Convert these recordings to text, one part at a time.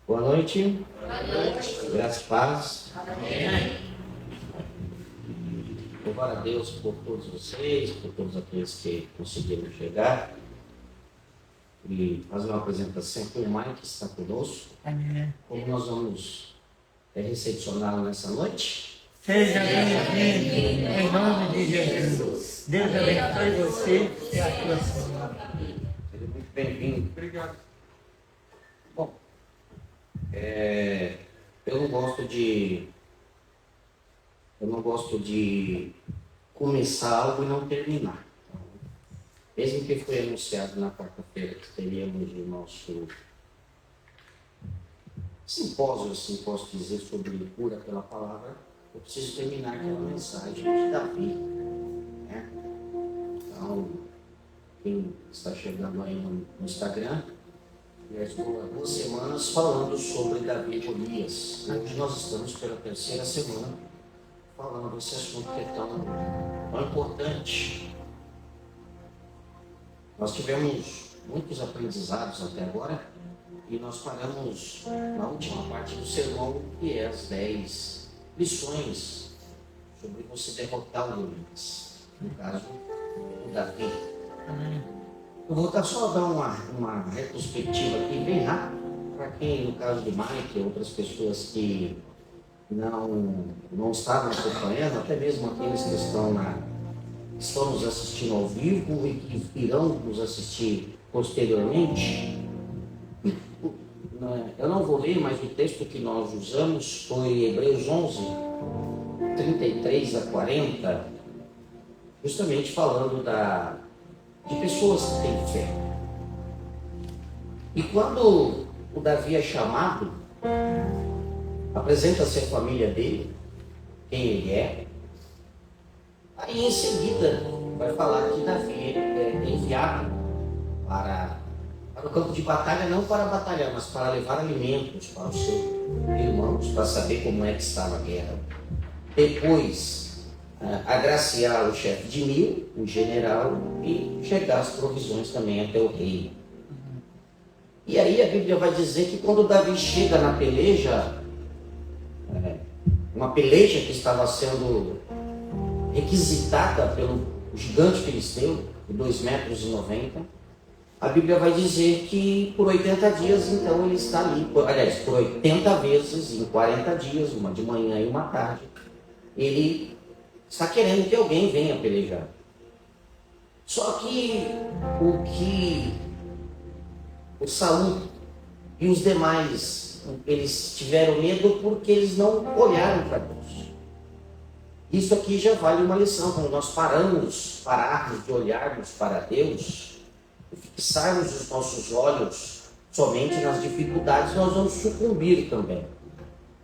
Boa noite. Graças e paz. Louvar a Deus por todos vocês, por todos aqueles que conseguiram chegar. E fazer uma apresentação com o Mike, que está conosco. Amém. Como nós vamos recepcioná-lo nessa noite? Seja bem-vindo, em nome de Jesus. Deus abençoe você e a sua família. Seja muito bem-vindo. Obrigado. Bom, eu não gosto de começar algo e não terminar. Mesmo que foi anunciado na quarta-feira que teríamos o nosso simpósio, assim posso dizer, sobre cura pela palavra, eu preciso terminar aquela mensagem de Davi. Né? Então, quem está chegando aí no Instagram, eu estou há 2 semanas falando sobre Davi e Golias. Hoje nós estamos pela 3ª semana falando desse assunto que é tão importante. Nós tivemos muitos aprendizados até agora e nós paramos na última parte do sermão, que é as 10 lições sobre você derrotar o Golias. No caso, o Davi. Eu vou só dar uma retrospectiva aqui bem rápida para quem, no caso do Mike e outras pessoas que não estavam acompanhando, até mesmo aqueles que estão nos assistindo ao vivo e que irão nos assistir posteriormente. Eu não vou ler, mas o texto que nós usamos foi Hebreus 11, 33 a 40, justamente falando de pessoas que têm fé. E quando o Davi é chamado, apresenta-se a família dele, quem ele é. Aí em seguida vai falar que Davi é enviado para o campo de batalha, não para batalhar, mas para levar alimentos para os seus irmãos, para saber como é que estava a guerra. Depois, agraciar o chefe de 1000, o general, e chegar as provisões também até o rei. E aí a Bíblia vai dizer que quando Davi chega na peleja, uma peleja que estava sendo requisitada pelo gigante filisteu, de 2,90 metros, a Bíblia vai dizer que por 80 dias, então, ele está ali. Aliás, por 80 vezes, em 40 dias, uma de manhã e uma tarde, ele está querendo que alguém venha pelejar. Só que o Saul e os demais, eles tiveram medo porque eles não olharam para Deus. Isso aqui já vale uma lição. Quando nós pararmos de olharmos para Deus, e fixarmos os nossos olhos somente nas dificuldades, nós vamos sucumbir também.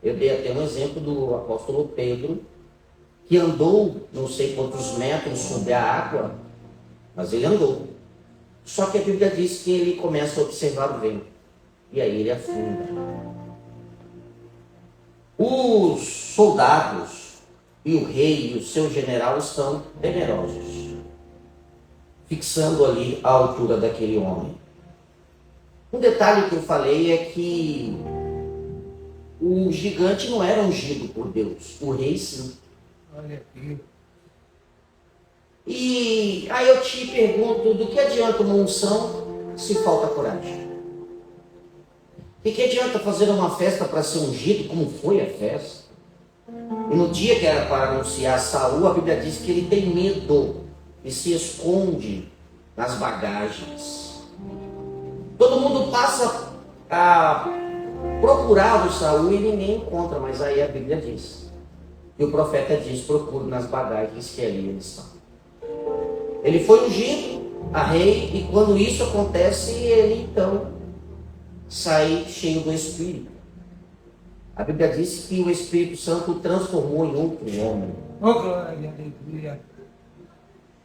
Eu dei até um exemplo do apóstolo Pedro, que andou não sei quantos metros sobre a água, mas ele andou. Só que a Bíblia diz que ele começa a observar o vento, e aí ele afunda. Os soldados e o rei e o seu general estão temerosos, fixando ali a altura daquele homem. Um detalhe que eu falei é que o gigante não era ungido por Deus, o rei sim. Olha aqui. E aí eu te pergunto, do que adianta uma unção se falta coragem? O que adianta fazer uma festa para ser ungido, como foi a festa? E no dia que era para anunciar Saul, a Bíblia diz que ele tem medo e se esconde nas bagagens. Todo mundo passa a procurar o Saul e ninguém encontra, mas aí a Bíblia diz, e o profeta diz, procure nas bagagens que ali eles estão. Ele foi ungido a rei, e quando isso acontece, ele então sai cheio do Espírito. A Bíblia diz que o Espírito Santo o transformou em outro homem. Oh, glória, aleluia.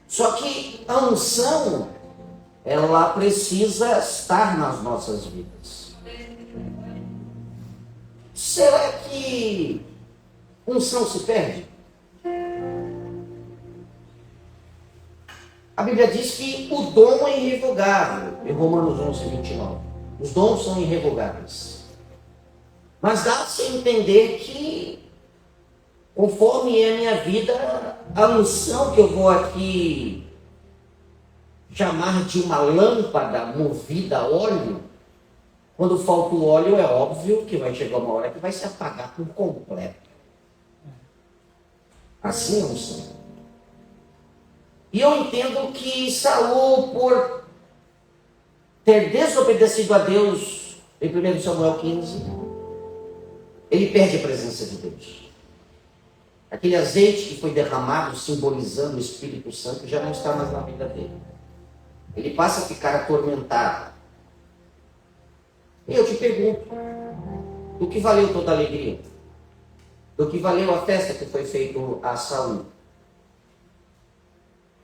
Só que a unção, ela precisa estar nas nossas vidas. Será que unção se perde? A Bíblia diz que o dom é irrevogável, em Romanos 11, 29. Os dons são irrevogáveis. Mas dá-se a entender que, conforme é a minha vida, a unção que eu vou aqui chamar de uma lâmpada movida a óleo, quando falta o óleo, é óbvio que vai chegar uma hora que vai se apagar por completo. Assim é a unção. E eu entendo que Saul, por ter desobedecido a Deus, em 1 Samuel 15, ele perde a presença de Deus. Aquele azeite que foi derramado, simbolizando o Espírito Santo, já não está mais na vida dele. Ele passa a ficar atormentado. E eu te pergunto, do que valeu toda a alegria? Do que valeu a festa que foi feita a Saul?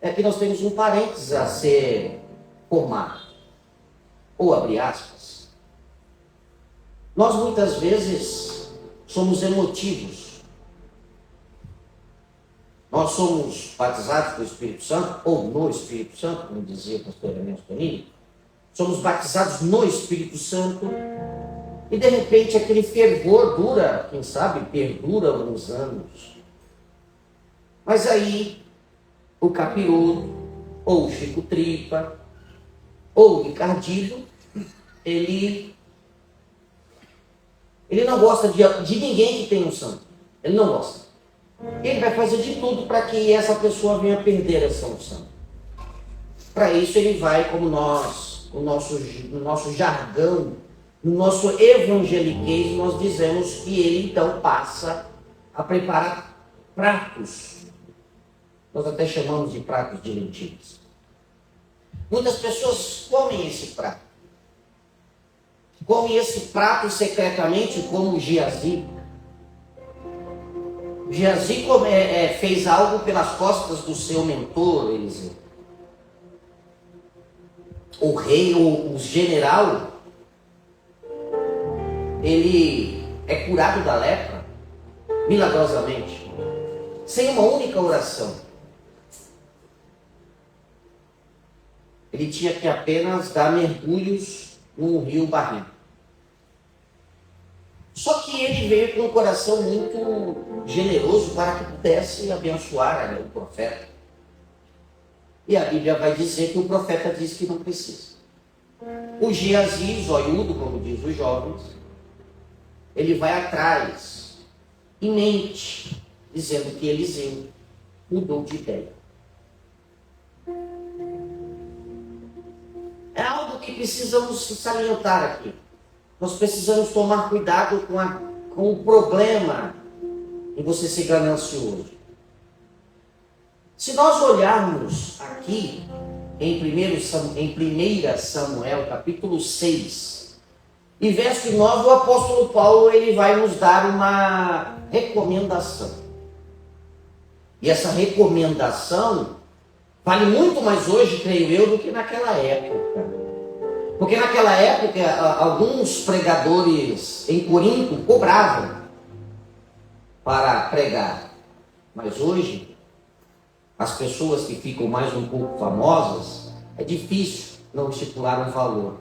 É que nós temos um parênteses a ser formado. Ou abre aspas. Nós muitas vezes somos emotivos. Nós somos batizados com o Espírito Santo, ou no Espírito Santo, como dizia o pastor Ernesto Tonini. Somos batizados no Espírito Santo e de repente aquele fervor dura, quem sabe, perdura alguns anos. Mas aí o capiroto, ou o Chico Tripa, ou o Ricardilho, ele não gosta de ninguém que tenha um santo. Ele não gosta. Ele vai fazer de tudo para que essa pessoa venha perder essa unção. Para isso ele vai, como nós, no nosso jargão, no nosso evangeliquez, nós dizemos que ele então passa a preparar pratos. Nós até chamamos de pratos de lentilhas. Muitas pessoas comem esse prato. Comem esse prato secretamente como Geazi. Geazi fez algo pelas costas do seu mentor, Eliseu. O rei, o general, ele é curado da lepra, milagrosamente, sem uma única oração. Ele tinha que apenas dar mergulhos no rio barrento. Só que ele veio com um coração muito generoso para que pudesse abençoar o profeta. E a Bíblia vai dizer que o profeta diz que não precisa. O Geazi, zoiudo, como diz os jovens, ele vai atrás e mente, dizendo que Eliseu mudou de ideia. É algo que precisamos salientar aqui. Nós precisamos tomar cuidado com o problema em você ser ganancioso. Se nós olharmos aqui em 1 Samuel, capítulo 6, e verso 9, o apóstolo Paulo ele vai nos dar uma recomendação. E essa recomendação vale muito mais hoje, creio eu, do que naquela época. Porque naquela época, alguns pregadores em Corinto cobravam para pregar. Mas hoje, as pessoas que ficam mais um pouco famosas, é difícil não estipular um valor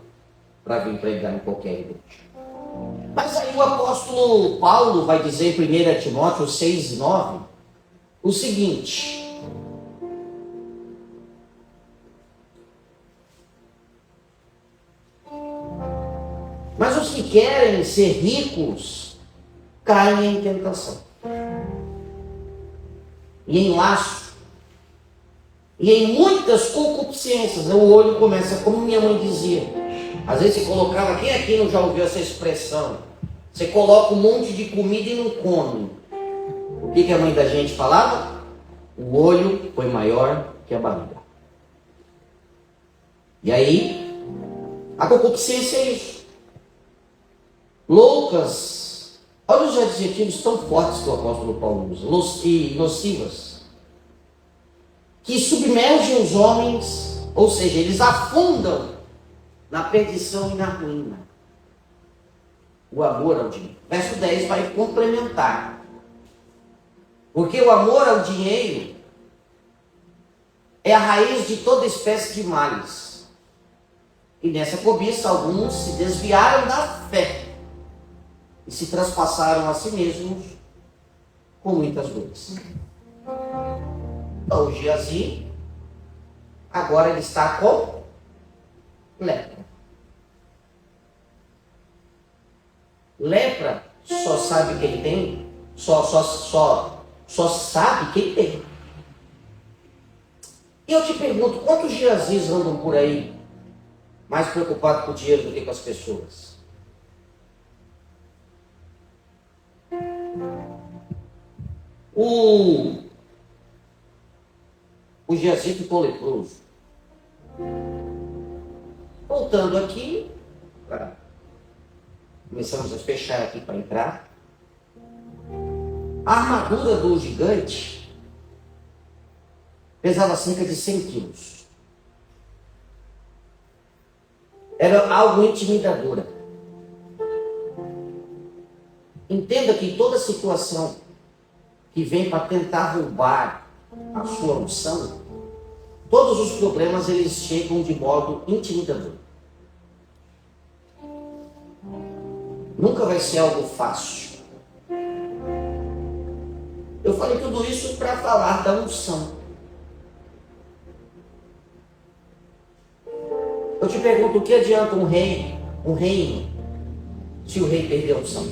para vir pregar em qualquer igreja. Mas aí o apóstolo Paulo vai dizer em 1 Timóteo 6:9 o seguinte: mas os que querem ser ricos caem em tentação, e em laço, e em muitas concupiscências. O olho começa, como minha mãe dizia, às vezes você colocava, quem aqui não já ouviu essa expressão? Você coloca um monte de comida e não come. O que a mãe da gente falava? O olho foi maior que a barriga. E aí, a concupiscência é isso. Loucas, olha os adjetivos tão fortes que o apóstolo Paulo usa, e nocivas, que submergem os homens, ou seja, eles afundam na perdição e na ruína. O amor ao dinheiro. Verso 10 vai complementar. Porque o amor ao dinheiro é a raiz de toda espécie de males. E nessa cobiça alguns se desviaram da fé e se traspassaram a si mesmos com muitas dores. Então, o Geazi, agora ele está com lepra. Lepra só sabe que ele tem, só sabe que ele tem. E eu te pergunto, quantos Geazis andam por aí mais preocupados com o dinheiro do que com as pessoas? O Geazi ficou leproso. Voltando aqui, começamos a fechar aqui para entrar. A armadura do gigante pesava cerca de 100 quilos. Era algo intimidadora. Entenda que toda situação que vem para tentar roubar a sua unção, todos os problemas eles chegam de modo intimidador. Nunca vai ser algo fácil. Eu falei tudo isso para falar da unção. Eu te pergunto, o que adianta um reino, se o rei perder a unção?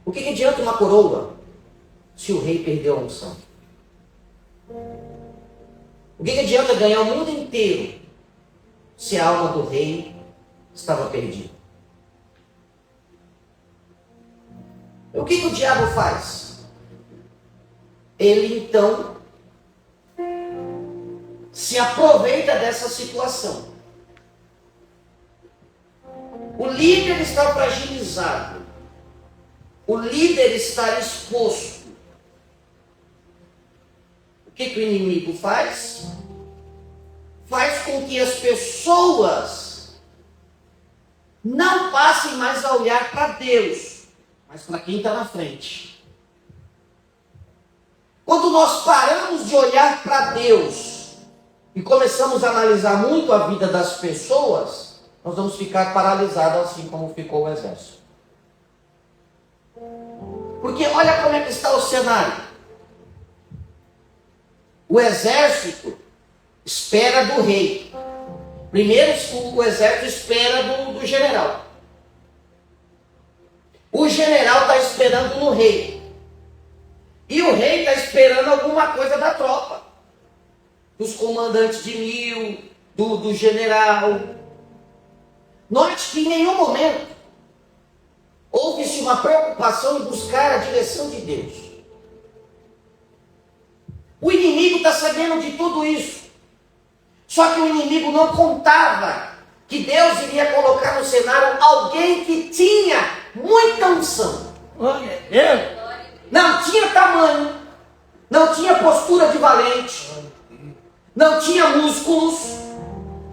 O que adianta uma coroa, se o rei perdeu a unção? O que adianta ganhar o mundo inteiro, se a alma do rei estava perdida? O que o diabo faz? Ele então se aproveita dessa situação. O líder está fragilizado. O líder está exposto. O que o inimigo faz? Faz com que as pessoas não passem mais a olhar para Deus, mas para quem está na frente. Quando nós paramos de olhar para Deus e começamos a analisar muito a vida das pessoas, nós vamos ficar paralisados assim como ficou o exército. Porque olha como é que está o cenário. O exército espera do rei. Primeiro o exército espera do general. O general está esperando no rei. E o rei está esperando alguma coisa da tropa. Dos comandantes de mil, do general. Note que em nenhum momento houve-se uma preocupação em buscar a direção de Deus. O inimigo está sabendo de tudo isso. Só que o inimigo não contava que Deus iria colocar no cenário alguém que tinha muita unção. Não tinha tamanho, não tinha postura de valente, não tinha músculos,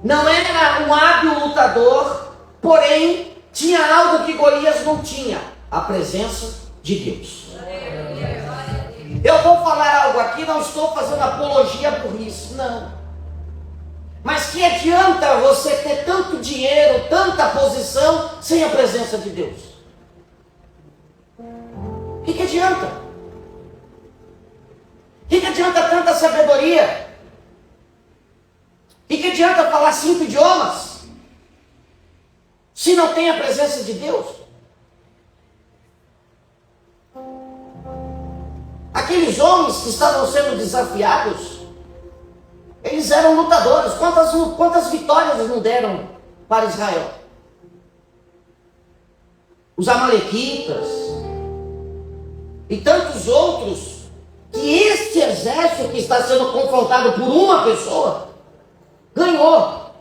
não era um hábil lutador, porém tinha algo que Golias não tinha: a presença de Deus. Eu vou falar algo aqui, não estou fazendo apologia à burrice, não. Mas que adianta você ter tanto dinheiro, tanta posição, sem a presença de Deus? O que adianta? O que adianta tanta sabedoria? O que adianta falar 5 idiomas, se não tem a presença de Deus? Aqueles homens que estavam sendo desafiados, eles eram lutadores. Quantas vitórias não deram para Israel? Os amalequitas e tantos outros, que este exército que está sendo confrontado por uma pessoa ganhou.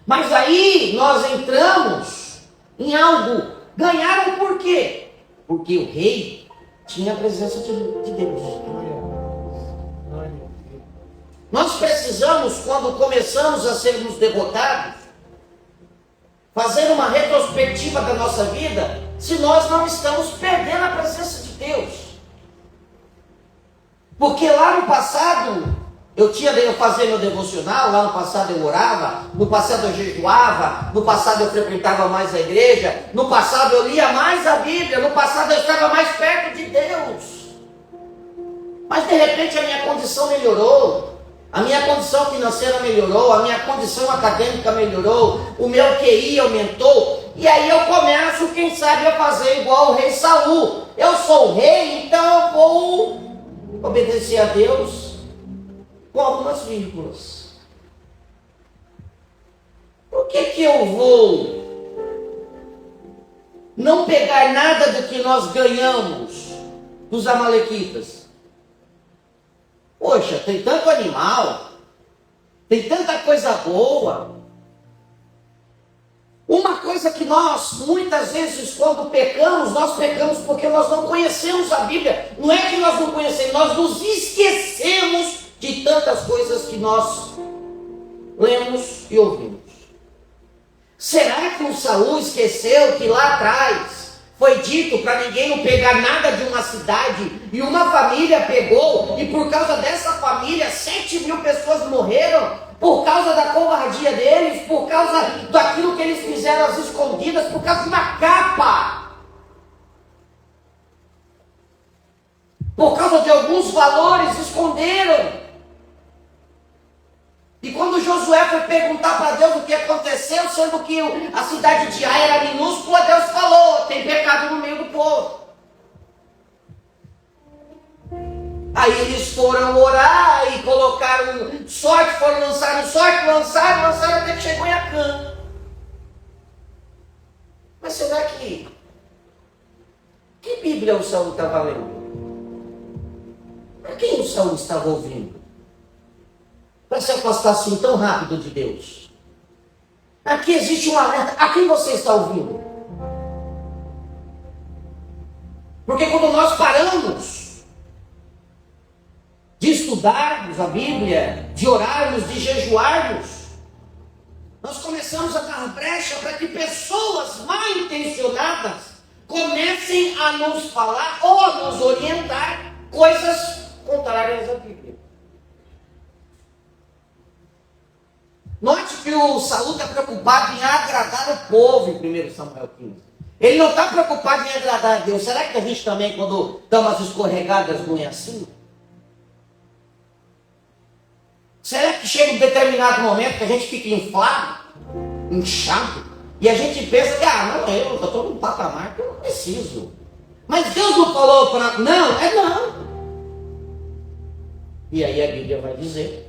Mas aí nós entramos em algo. Ganharam por quê? Porque o rei tinha a presença de Deus. Nós precisamos, quando começamos a sermos derrotados, fazer uma retrospectiva da nossa vida, se nós não estamos perdendo a presença de Deus. Porque lá no passado, Eu fazia meu devocional, lá no passado eu orava, no passado eu jejuava, no passado eu frequentava mais a igreja, no passado eu lia mais a Bíblia, no passado eu estava mais perto de Deus. Mas de repente a minha condição melhorou, a minha condição financeira melhorou, a minha condição acadêmica melhorou, o meu QI aumentou, e aí eu começo, quem sabe, a fazer igual o rei Saul. Eu sou o rei, então eu vou obedecer a Deus com algumas vírgulas. Por que eu vou não pegar nada do que nós ganhamos dos amalequitas? Poxa, tem tanto animal, tem tanta coisa boa. Uma coisa que nós, muitas vezes, quando pecamos, nós pecamos porque nós não conhecemos a Bíblia. Não é que nós não conhecemos, nós nos esquecemos de tantas coisas que nós lemos e ouvimos. Será que o Saul esqueceu que lá atrás foi dito para ninguém não pegar nada de uma cidade, e uma família pegou, e por causa dessa família 7.000 pessoas morreram, por causa da covardia deles, por causa daquilo que eles fizeram às escondidas, por causa de uma capa, por causa de alguns valores, esconderam. E quando Josué foi perguntar para Deus o que aconteceu, sendo que a cidade de Ai era minúscula, Deus falou: tem pecado no meio do povo. Aí eles foram orar e colocaram sorte, foram lançaram sorte, lançaram até que chegou em Acã. Mas será que Bíblia o Saul estava lendo? Para quem o Saul estava ouvindo? Para se afastar assim tão rápido de Deus? Aqui existe um alerta. A quem você está ouvindo? Porque quando nós paramos de estudarmos a Bíblia, de orarmos, de jejuarmos, nós começamos a dar brecha para que pessoas mal intencionadas comecem a nos falar ou a nos orientar coisas contrárias à Bíblia. Note que o Saul está preocupado em agradar o povo em 1 Samuel 15. Ele não está preocupado em agradar a Deus. Será que a gente também, quando dá umas escorregadas, não é assim? Será que chega um determinado momento que a gente fica inflado, inchado, e a gente pensa que, eu estou num patamar que eu não preciso. Mas Deus não falou para... Não. E aí a Bíblia vai dizer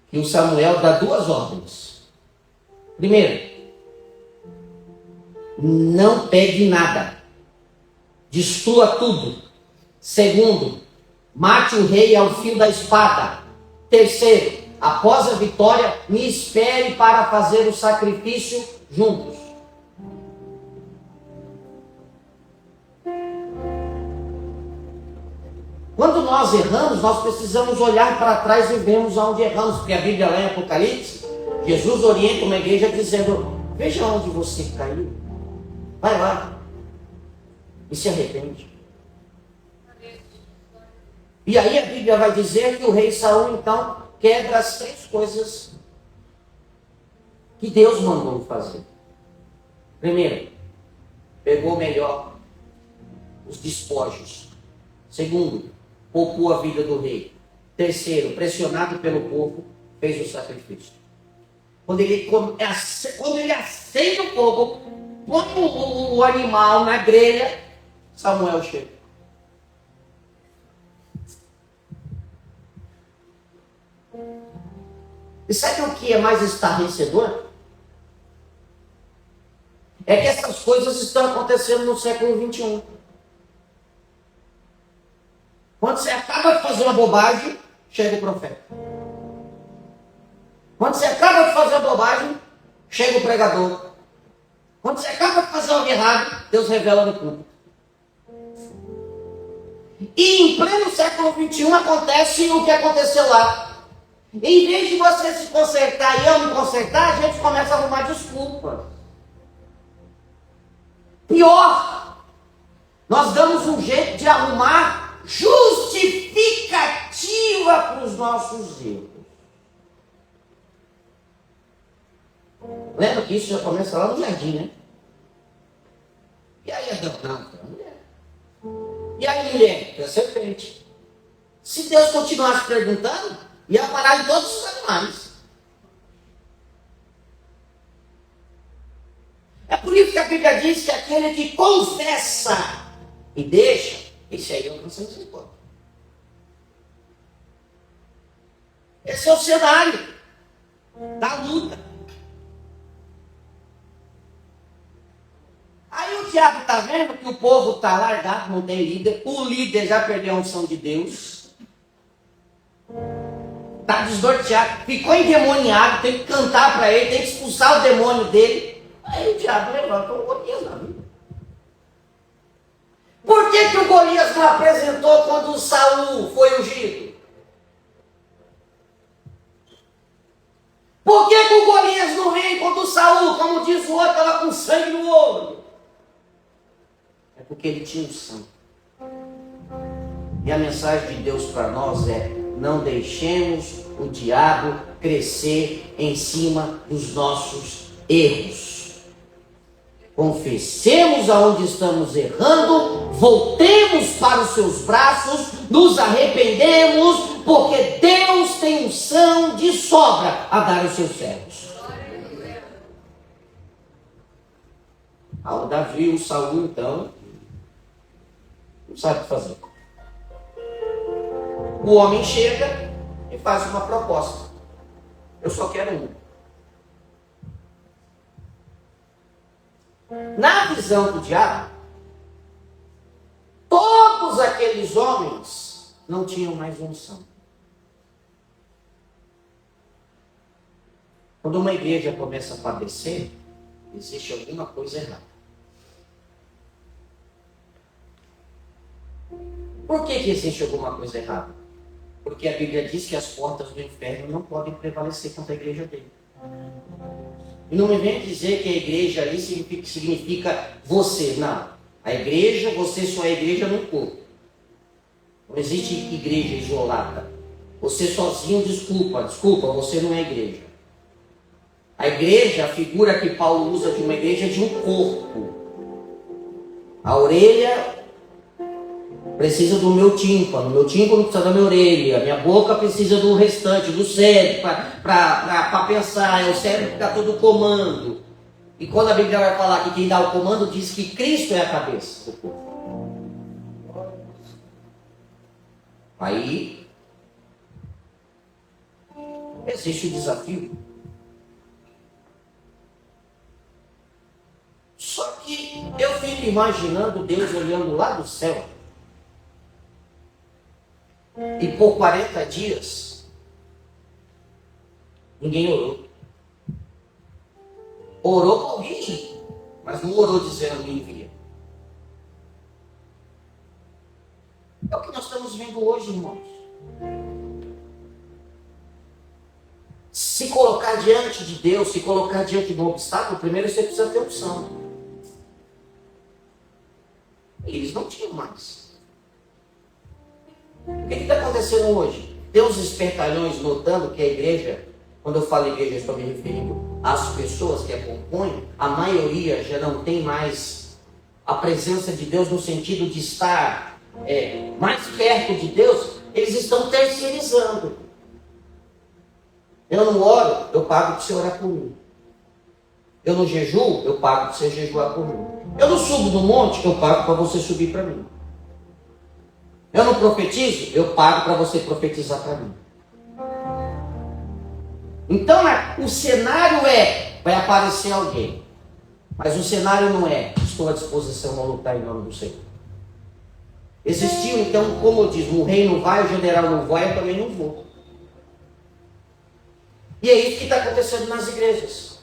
que o Samuel dá duas ordens. Primeiro, não pegue nada, destrua tudo. Segundo, mate o rei ao fio da espada. Terceiro, após a vitória, me espere para fazer o sacrifício juntos. Quando nós erramos, nós precisamos olhar para trás e vermos aonde erramos, porque a Bíblia lá em Apocalipse, Jesus orienta uma igreja dizendo: veja onde você caiu, vai lá e se arrepende. E aí a Bíblia vai dizer que o rei Saul então quebra as 3 coisas que Deus mandou fazer. Primeiro, pegou melhor os despojos. Segundo, poupou a vida do rei. Terceiro, pressionado pelo povo, fez o sacrifício. Quando ele acende o fogo, põe o animal na grelha, Samuel chega. E sabe o que é mais estarrecedor? É que essas coisas estão acontecendo no século 21. Quando você acaba de fazer uma bobagem, chega o profeta. Quando você acaba de fazer uma bobagem, chega o pregador. Quando você acaba de fazer algo errado, Deus revela no público. E em pleno século 21 acontece o que aconteceu lá. Em vez de você se consertar e eu me consertar, a gente começa a arrumar desculpas. Pior, nós damos um jeito de arrumar justificativa para os nossos erros. Lembra que isso já começa lá no jardim, né? E aí, Adão? Não, é mulher. E aí, mulher? É serpente. Se Deus continuasse perguntando, ia parar em todos os animais. É por isso que a Bíblia diz que aquele que confessa e deixa, esse aí alcança misericórdia. Esse é o cenário da luta. Aí o diabo está vendo que o povo está largado, não tem líder. O líder já perdeu a unção de Deus. Está desnorteado, ficou endemoniado, tem que cantar para ele, tem que expulsar o demônio dele. Aí o diabo levanta o Golias na vida. Por que o Golias não apresentou quando o Saul foi ungido? Por que o Golias não vem quando o Saul, como diz o outro, estava com sangue no olho? É porque ele tinha unção. E a mensagem de Deus para nós é: não deixemos o diabo crescer em cima dos nossos erros. Confessemos aonde estamos errando, voltemos para os seus braços, nos arrependemos, porque Deus tem unção de sobra a dar aos seus servos. O Davi, o Saul, então, não sabe o que fazer. O homem chega e faz uma proposta. Eu só quero um. Na visão do diabo, todos aqueles homens não tinham mais unção. Quando uma igreja começa a padecer, existe alguma coisa errada. Por que existe alguma coisa errada? Porque a Bíblia diz que as portas do inferno não podem prevalecer contra a igreja dele. E não me venha dizer que a igreja ali significa você. Não. A igreja, você só é igreja no corpo. Não existe igreja isolada. Você sozinho, desculpa, você não é igreja. A igreja, a figura que Paulo usa de uma igreja é de um corpo. A orelha precisa do meu tímpano precisa da minha orelha, a minha boca precisa do restante, do cérebro, para pensar, é o cérebro que dá todo o comando. E quando a Bíblia vai falar que quem dá o comando diz que Cristo é a cabeça do corpo. Aí existe o desafio. Só que eu fico imaginando Deus olhando lá do céu. E por 40 dias, ninguém orou. Orou com alguém, mas não orou dizendo me envia. É o que nós estamos vendo hoje, irmãos. Se colocar diante de Deus, se colocar diante de um obstáculo, primeiro você precisa ter opção. Eles não tinham mais. O que está acontecendo hoje? Tem uns espertalhões notando que a igreja, quando eu falo igreja, eu estou me referindo às pessoas que a compõem, a maioria já não tem mais a presença de Deus no sentido de estar mais perto de Deus, eles estão terceirizando. Eu não oro, eu pago para você orar por mim. Eu não jejuo, eu pago para você jejuar por mim. Eu não subo do monte, eu pago para você subir para mim. Eu não profetizo, eu pago para você profetizar para mim. Então o cenário vai aparecer alguém. Mas o cenário não estou à disposição a lutar em nome do Senhor. Existiu então, como eu disse, o rei não vai, o general não vai, eu também não vou. E é isso que está acontecendo nas igrejas.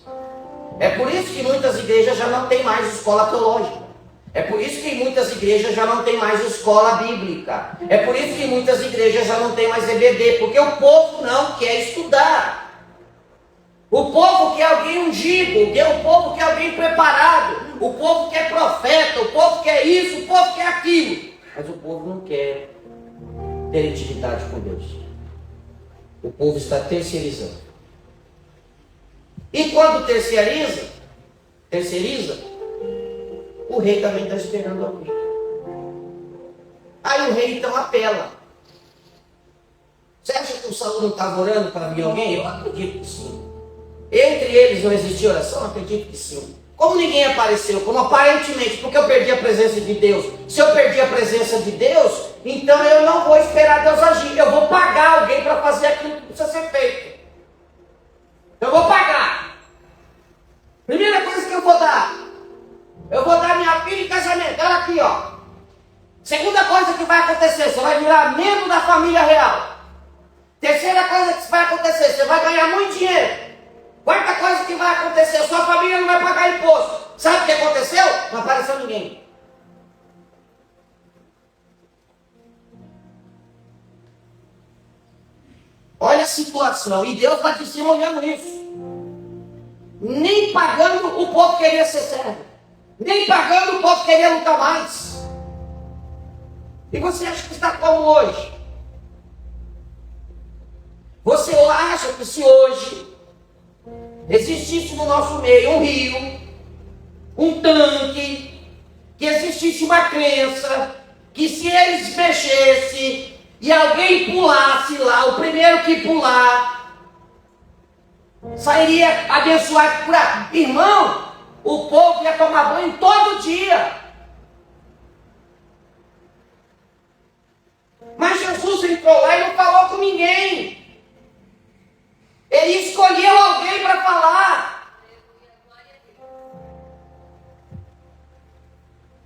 É por isso que muitas igrejas já não tem mais escola teológica. É por isso que muitas igrejas já não tem mais escola bíblica. É por isso que muitas igrejas já não tem mais EBD, porque o povo não quer estudar. O povo quer alguém ungido, o povo quer alguém preparado, o povo quer profeta, o povo quer isso, o povo quer aquilo. Mas o povo não quer ter intimidade com Deus. O povo está terceirizando. E quando terceiriza, o rei também está esperando alguém. Aí o rei então apela. Você acha que o Saul não estava orando para vir alguém? Eu acredito que sim. Entre eles não existia oração? Eu acredito que sim. Como ninguém apareceu, como aparentemente, porque eu perdi a presença de Deus. Se eu perdi a presença de Deus, então eu não vou esperar Deus agir. Eu vou pagar alguém para fazer aquilo que precisa ser feito. Eu vou pagar. Primeira coisa que eu vou dar minha filha em casamento. Ela aqui, ó. Segunda coisa que vai acontecer, você vai virar membro da família real. Terceira coisa que vai acontecer, você vai ganhar muito dinheiro. Quarta coisa que vai acontecer, sua família não vai pagar imposto. Sabe o que aconteceu? Não apareceu ninguém. Olha a situação, e Deus vai de cima olhando isso. Nem pagando o povo queria ser servo. Nem pagando o povo queria lutar mais. E você acha que está como hoje? Você acha que se hoje existisse no nosso meio um rio, um tanque, que existisse uma crença, que se eles mexessem e alguém pulasse lá, o primeiro que pular, sairia abençoado, curado. Irmão, o povo ia tomar banho todo dia. Mas Jesus entrou lá e não falou com ninguém. Ele escolheu alguém para falar.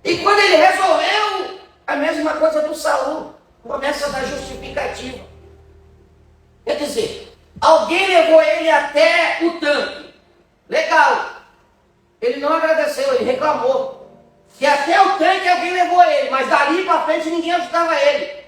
E quando ele resolveu, a mesma coisa do Saul, começa a dar justificativa. Quer dizer, alguém levou ele até o tanque. Legal. Ele não agradeceu, ele reclamou. Que até o tanque alguém levou ele, mas dali para frente ninguém ajudava ele.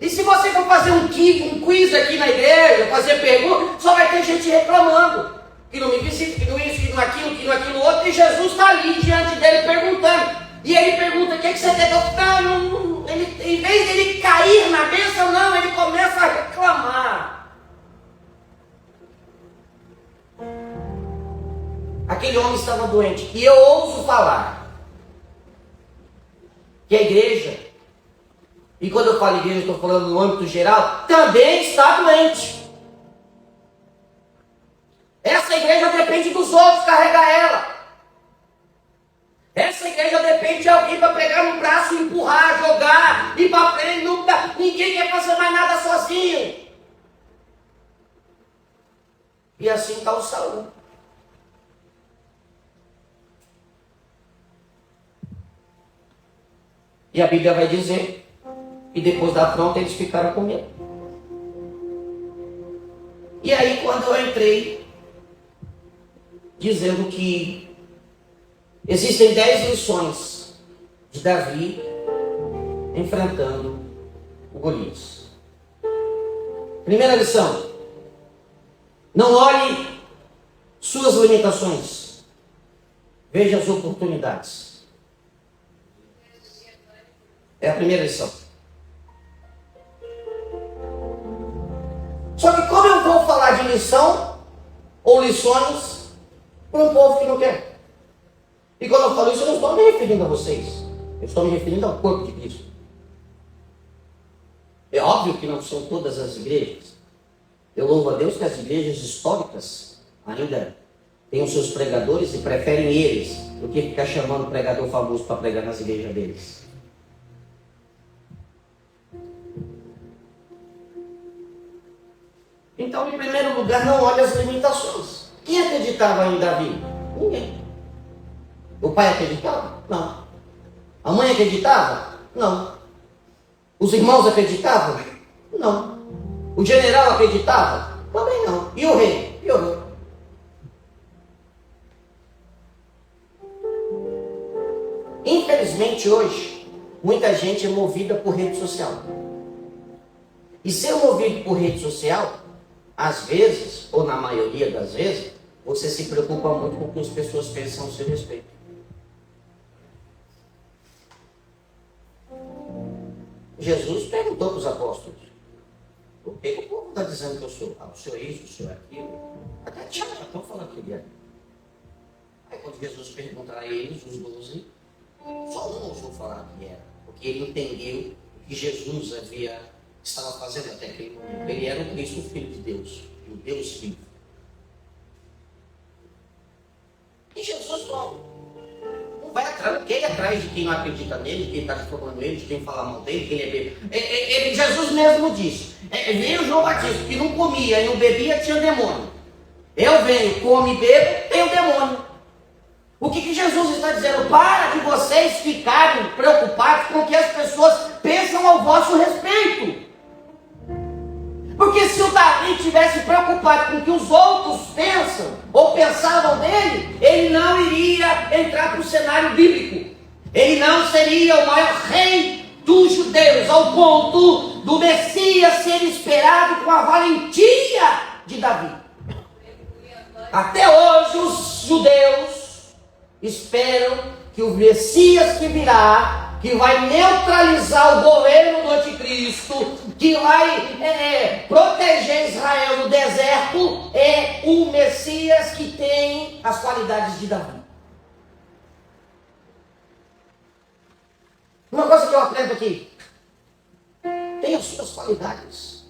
E se você for fazer um quiz aqui na igreja, fazer perguntas, só vai ter gente reclamando. Que não me visita, que não isso, que não aquilo, que não aquilo outro. E Jesus está ali diante dele perguntando. E ele pergunta, o que você quer? Não, ele, em vez de ele cair na bênção, não, ele começa a reclamar. Aquele homem estava doente. E eu ouso falar que a igreja, e quando eu falo igreja, estou falando no âmbito geral, também está doente. Essa igreja depende dos outros carregar ela. Essa igreja depende de alguém para pegar no braço, empurrar, jogar, ir para frente. Ninguém quer fazer mais nada sozinho. E assim está o Saul. E a Bíblia vai dizer, e depois da afronta eles ficaram com medo. E aí quando eu entrei, dizendo que existem 10 lições de Davi enfrentando o Golias. Primeira lição: não olhe suas limitações, veja as oportunidades. É a primeira lição. Só que como eu vou falar de lição ou lições para um povo que não quer? E quando eu falo isso, eu não estou me referindo a vocês. Eu estou me referindo ao corpo de Cristo. É óbvio que não são todas as igrejas. Eu louvo a Deus que as igrejas históricas ainda têm os seus pregadores e preferem eles do que ficar chamando pregador famoso para pregar nas igrejas deles. Então, em primeiro lugar, não olhe as limitações. Quem acreditava em Davi? Ninguém. O pai acreditava? Não. A mãe acreditava? Não. Os irmãos acreditavam? Não. O general acreditava? Também não. E o rei? E o rei? Infelizmente, hoje, muita gente é movida por rede social. E ser movido por rede social, às vezes, ou na maioria das vezes, você se preocupa muito com o que as pessoas pensam a seu respeito. Jesus perguntou para os apóstolos: por que o povo está dizendo que eu sou? O senhor é isso, o senhor é aquilo. Até Tiago já estão falando que ele é. Aí quando Jesus perguntou a eles, os 12, só um ousou falar que era. Porque ele entendeu que Jesus estava fazendo até aquele momento. Ele era o Cristo, o Filho de Deus, o Deus vivo. E Jesus não vai atrás, não quer ir atrás de quem não acredita nele, de quem está reformando ele, de quem fala mal dele, que ele é bebo. Jesus mesmo disse: veio João Batista, que não comia e não bebia, tinha demônio. Eu venho, como e bebo, tenho demônio. O que Jesus está dizendo? Para de vocês ficarem preocupados com o que as pessoas pensam ao vosso respeito. Porque se o Davi tivesse preocupado com o que os outros pensam ou pensavam dele, ele não iria entrar para o cenário bíblico. Ele não seria o maior rei dos judeus, ao ponto do Messias ser esperado com a valentia de Davi. Até hoje os judeus esperam que o Messias que virá, que vai neutralizar o governo do anticristo, que vai proteger Israel no deserto, é o Messias que tem as qualidades de Davi. Uma coisa que eu aprendo aqui: tem as suas qualidades.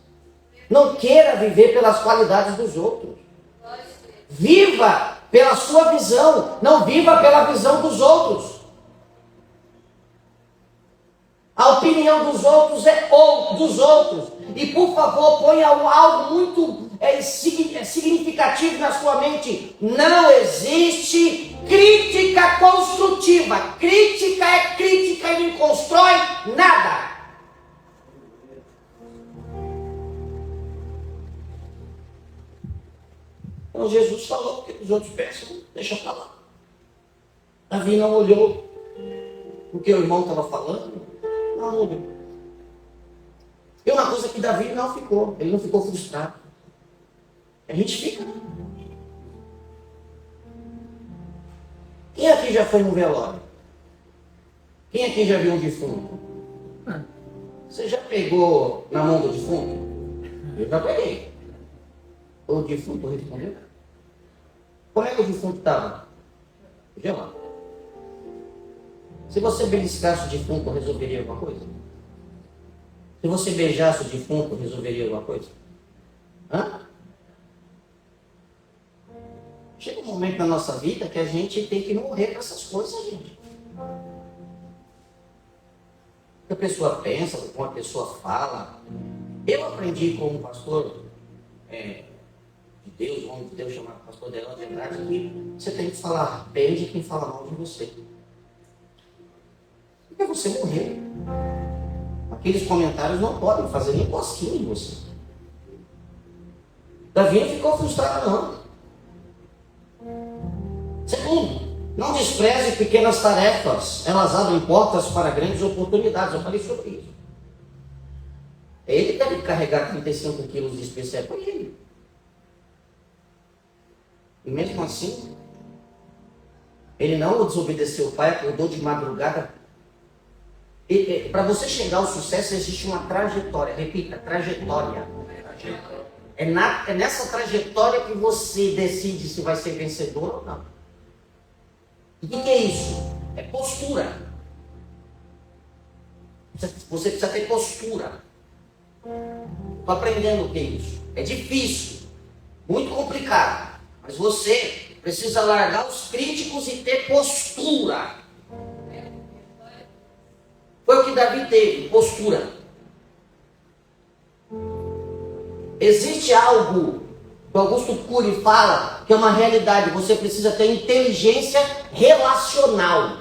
Não queira viver pelas qualidades dos outros. Viva pela sua visão, não viva pela visão dos outros. A opinião dos outros é dos outros. E por favor, ponha algo muito significativo na sua mente: não existe crítica construtiva. Crítica é crítica e não constrói nada. Então Jesus falou: o que os outros pensam, deixa pra lá. Davi não olhou o que o irmão estava falando. Não olhou. E uma coisa que Davi não ficou, ele não ficou frustrado. A gente fica. Quem aqui já foi no velório? Quem aqui já viu um defunto? Você já pegou na mão do defunto? Eu já peguei. O defunto respondeu. Como é que o defunto estava? Gelado. Se você beliscasse o defunto, resolveria alguma coisa? Se você beijasse o defunto, resolveria alguma coisa? Hã? Chega um momento na nossa vida que a gente tem que morrer para essas coisas, gente. O que a pessoa pensa, o que uma pessoa fala. Eu aprendi com um pastor de Deus, um homem de Deus chamado pastor Delano de Andrade, que você tem que falar bem de quem fala mal de você. Porque você morreu. Aqueles comentários não podem fazer nem cosquinha em você. Davi não ficou frustrado, não. Segundo, não despreze pequenas tarefas. Elas abrem portas para grandes oportunidades. Eu falei sobre isso. Ele deve carregar 35 quilos de especial para ele. E mesmo assim, ele não desobedeceu o pai, acordou de madrugada. Para você chegar ao sucesso existe uma trajetória. Repita, trajetória. É nessa trajetória que você decide se vai ser vencedor ou não. E o que é isso? É postura. Você precisa ter postura. Estou aprendendo o que é isso. É difícil, muito complicado. Mas você precisa largar os críticos e ter postura. Foi o que Davi teve, postura. Existe algo que Augusto Cury fala que é uma realidade. Você precisa ter inteligência relacional.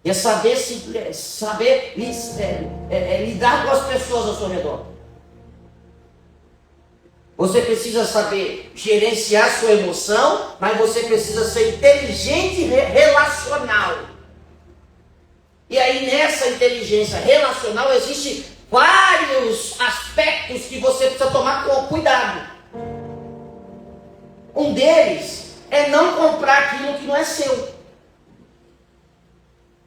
E é saber lidar com as pessoas ao seu redor. Você precisa saber gerenciar sua emoção, mas você precisa ser inteligente e relacional. E aí nessa inteligência relacional existem vários aspectos que você precisa tomar cuidado. Um deles é não comprar aquilo que não é seu.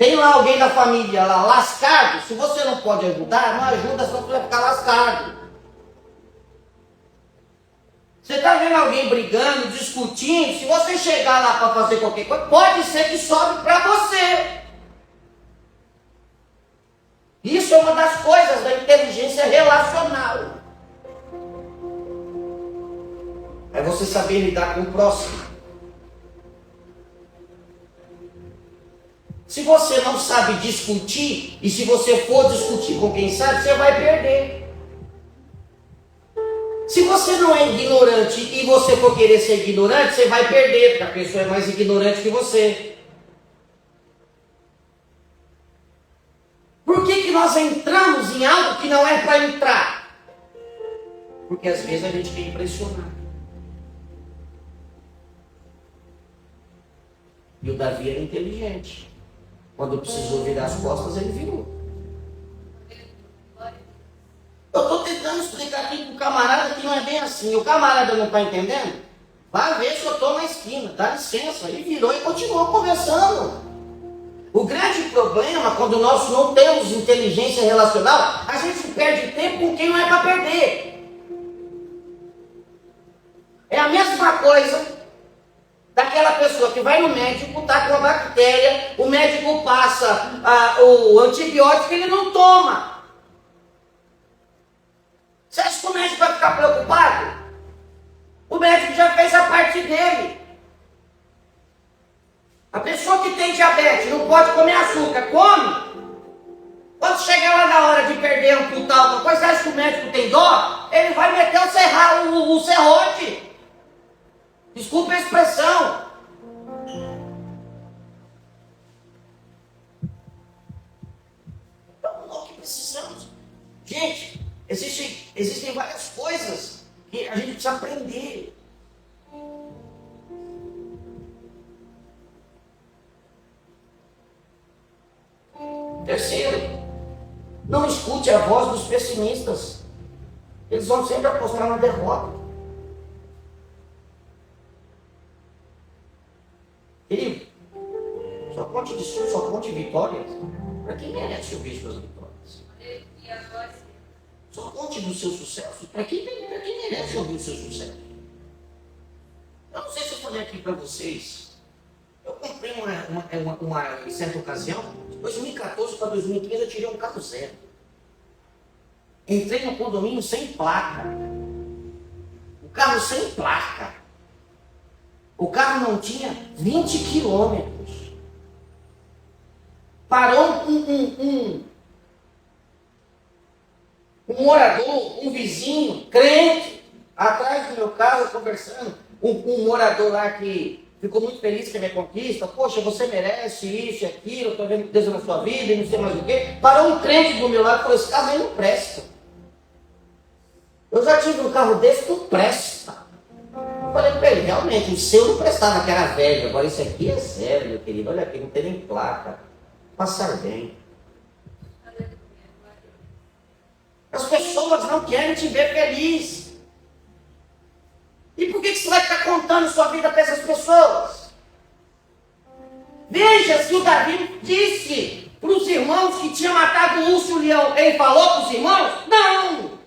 Tem lá alguém da família lá lascado, se você não pode ajudar, não ajuda, senão você vai ficar lascado. Você está vendo alguém brigando, discutindo, se você chegar lá para fazer qualquer coisa, pode ser que sobe para você. Isso é uma das coisas da inteligência relacional. É você saber lidar com o próximo. Se você não sabe discutir, e se você for discutir com quem sabe, você vai perder. Se você não é ignorante e você for querer ser ignorante, você vai perder, porque a pessoa é mais ignorante que você. Por que nós entramos em algo que não é para entrar? Porque às vezes a gente quer impressionar. E o Davi era inteligente. Quando precisou virar as costas, ele virou. Eu estou tentando explicar aqui para o camarada que não é bem assim. O camarada não está entendendo? Vai ver se eu estou na esquina, dá licença. Ele virou e continuou conversando. O grande problema, quando nós não temos inteligência relacional, a gente perde tempo com quem não é para perder. É a mesma coisa daquela pessoa que vai no médico, está com uma bactéria, o médico passa o antibiótico e ele não toma. Você acha que o médico vai ficar preocupado? O médico já fez a parte dele. A pessoa que tem diabetes não pode comer açúcar, come. Quando chegar lá na hora de perder, amputar alguma coisa, você acha que o médico tem dó? Ele vai meter o serrote. Desculpa a expressão. Então, o que precisamos? Gente, existem várias coisas que a gente precisa aprender. Terceiro, não escute a voz dos pessimistas. Eles vão sempre apostar na derrota. Querido, só conte vitórias para quem merece ouvir suas vitórias. Só conte do seu sucesso para quem merece ouvir o seu sucesso. Eu não sei se eu falei aqui para vocês. Eu comprei em certa ocasião, de 2014 para 2015, eu tirei um carro zero. Entrei no condomínio sem placa. O carro sem placa. O carro não tinha 20 quilômetros. Parou um morador, um vizinho, crente, atrás do meu carro, conversando. Um morador lá que ficou muito feliz com a minha conquista. Poxa, você merece isso e aquilo, estou vendo Deus na sua vida e não sei mais o quê. Parou um crente do meu lado e falou, esse carro aí não presta. Eu já tive um carro desse, não presta. Eu falei para ele, realmente, o seu não prestava, que era velho. Agora esse aqui é sério, meu querido. Olha aqui, não tem nem placa. Passar bem. As pessoas não querem te ver feliz. E por que você vai ficar contando sua vida para essas pessoas? Veja se o Davi disse para os irmãos que tinha matado o urso e o leão. Ele falou para os irmãos? Não!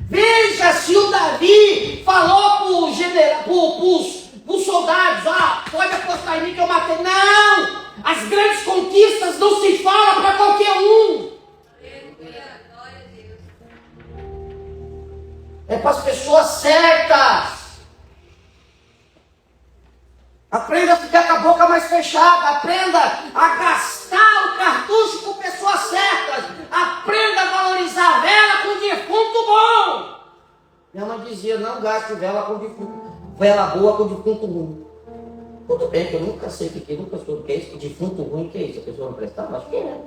Veja se o Davi falou para os soldados, pode apostar em mim que eu matei. Não! As grandes conquistas não se falam para qualquer um. É para as pessoas certas. Aprenda a ficar com a boca mais fechada. Aprenda a gastar o cartucho com pessoas certas. Aprenda a valorizar a vela com defunto bom. Minha mãe dizia, não gaste vela com defunto. Vela boa com defunto ruim. Tudo bem que eu nunca sei o que é, nunca soube o que é isso, que defunto ruim, o que é isso? A pessoa não prestava? Acho que é.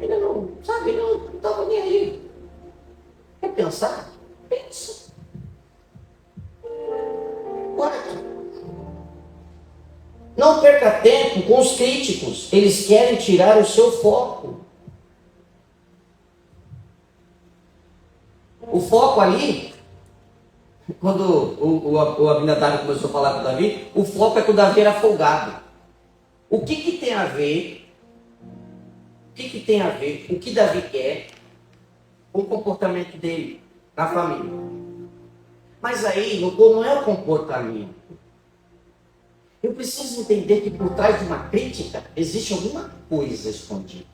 Ele não, sabe, ele não estava nem aí. Quer pensar? Pensa. Quarto, não perca tempo com os críticos. Eles querem tirar o seu foco. O foco ali quando o Abinadab começou a falar com o Davi, o foco é que o Davi era folgado. O que tem a ver? O que tem a ver o que Davi quer com o comportamento dele na família? Mas aí não é o comportamento. Eu preciso entender que por trás de uma crítica existe alguma coisa escondida.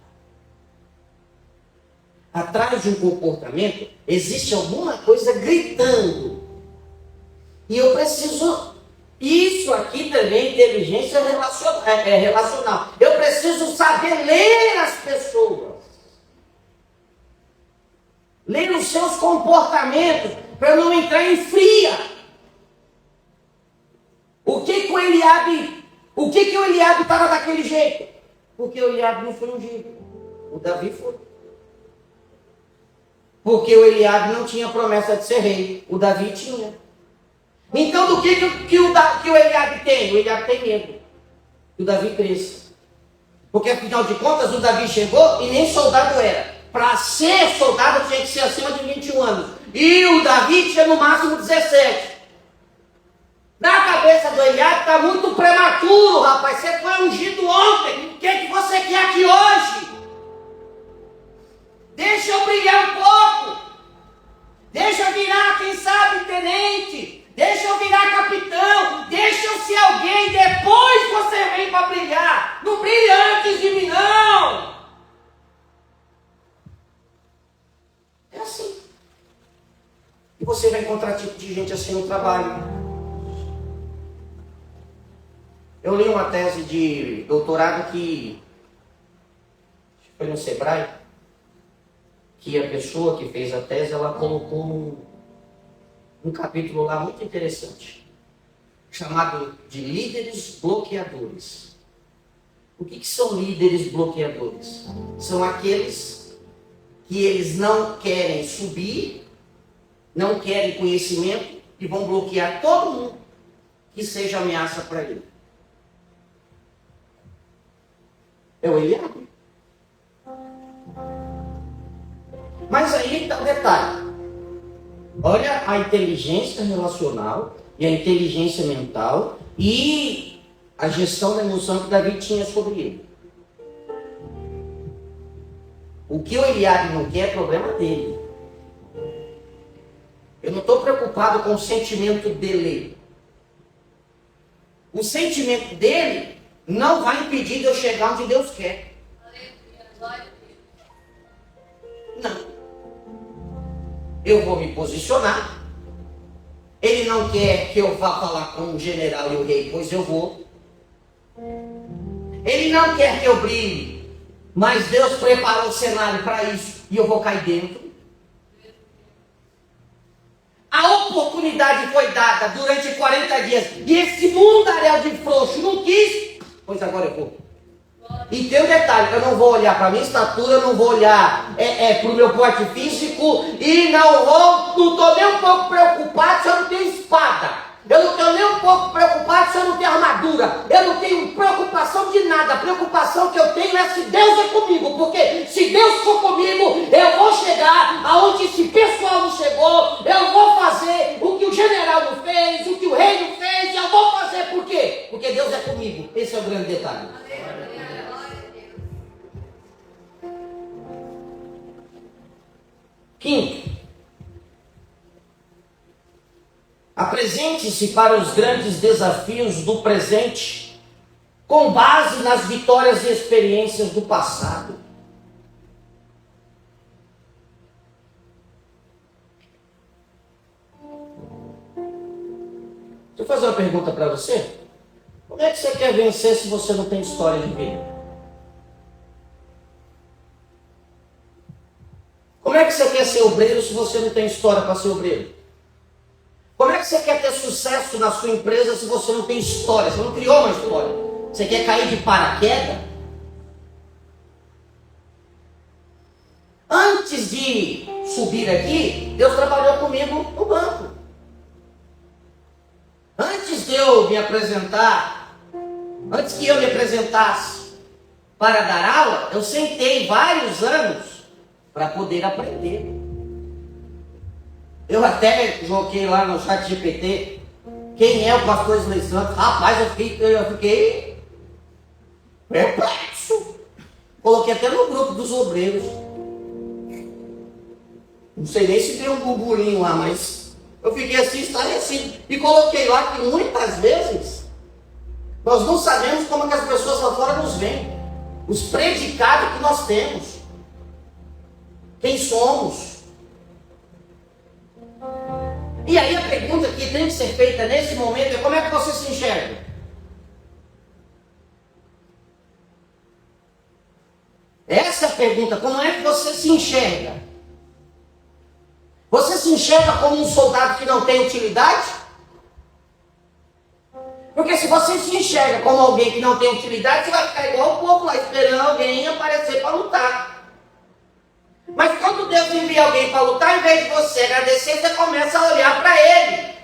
Atrás de um comportamento existe alguma coisa gritando. E eu preciso... Isso aqui também, inteligência relacional. Eu preciso saber ler as pessoas. Ler os seus comportamentos, para não entrar em fria. O que o Eliabe estava daquele jeito? Porque o Eliabe não foi ungido. O Davi foi. Porque o Eliabe não tinha promessa de ser rei. O Davi tinha. Então, do que o Eliabe tem? O Eliabe tem medo que o Davi cresça. Porque, afinal de contas, o Davi chegou e nem soldado era. Para ser soldado tinha que ser acima de 21 anos. E o Davi tinha no máximo 17. Na cabeça do Eliabe está muito prematuro, rapaz. Você foi ungido ontem. O que você quer aqui hoje? Deixa eu brilhar um pouco. Deixa eu virar, quem sabe, tenente. Deixa eu virar capitão, deixa eu ser alguém, depois você vem para brilhar. Não brilha antes de mim, não. É assim. E você vai encontrar tipo de gente assim no trabalho. Eu li uma tese de doutorado que foi no Sebrae, que a pessoa que fez a tese, ela colocou um capítulo lá muito interessante, chamado de líderes bloqueadores. O que são líderes bloqueadores? São aqueles que eles não querem subir, não querem conhecimento e vão bloquear todo mundo que seja ameaça para ele. É o Eliabe. Mas aí está o detalhe. Olha a inteligência relacional e a inteligência mental e a gestão da emoção que Davi tinha sobre ele. O que o Eliabe não quer é problema dele. Eu não estou preocupado com o sentimento dele. O sentimento dele não vai impedir de eu chegar onde Deus quer. Não. Eu vou me posicionar. Ele não quer que eu vá falar com o general e o rei, pois eu vou. Ele não quer que eu brilhe, mas Deus preparou o cenário para isso e eu vou cair dentro. A oportunidade foi dada durante 40 dias e esse mundaréu de frouxo não quis, pois agora eu vou. E tem um detalhe, eu não vou olhar para a minha estatura, eu não vou olhar para o meu porte físico e não estou nem um pouco preocupado se eu não tenho espada. Eu não estou nem um pouco preocupado se eu não tenho armadura. Eu não tenho preocupação de nada. A preocupação que eu tenho é se Deus é comigo. Porque se Deus for comigo, eu vou chegar aonde esse pessoal não chegou. Eu vou fazer o que o general não fez, o que o rei não fez. Eu vou fazer por quê? Porque Deus é comigo. Esse é o grande detalhe. Quinto, apresente-se para os grandes desafios do presente com base nas vitórias e experiências do passado. Deixa eu fazer uma pergunta para você. Como é que você quer vencer se você não tem história de vida? Como é que você quer ser obreiro se você não tem história para ser obreiro? Como é que você quer ter sucesso na sua empresa se você não tem história? Você não criou uma história. Você quer cair de paraquedas? Antes de subir aqui, Deus trabalhou comigo no banco. Antes de eu me apresentar, antes que eu me apresentasse para dar aula, eu sentei vários anos para poder aprender. Eu até joguei lá no chat GPT, quem é o pastor Isley Santos? Rapaz, eu fiquei perplexo. Coloquei até no grupo dos obreiros. Não sei nem se tem um burburinho lá, mas eu fiquei assim, estarecido. E coloquei lá que muitas vezes nós não sabemos como é que as pessoas lá fora nos veem. Os predicados que nós temos. Quem somos. E aí a pergunta que tem que ser feita nesse momento é: como é que você se enxerga? Essa é a pergunta. Como é que você se enxerga? Você se enxerga como um soldado que não tem utilidade? Porque se você se enxerga como alguém que não tem utilidade, você vai ficar igual o povo lá, esperando alguém aparecer para lutar. Mas quando Deus envia alguém para lutar, ao invés de você agradecer, você começa a olhar para ele.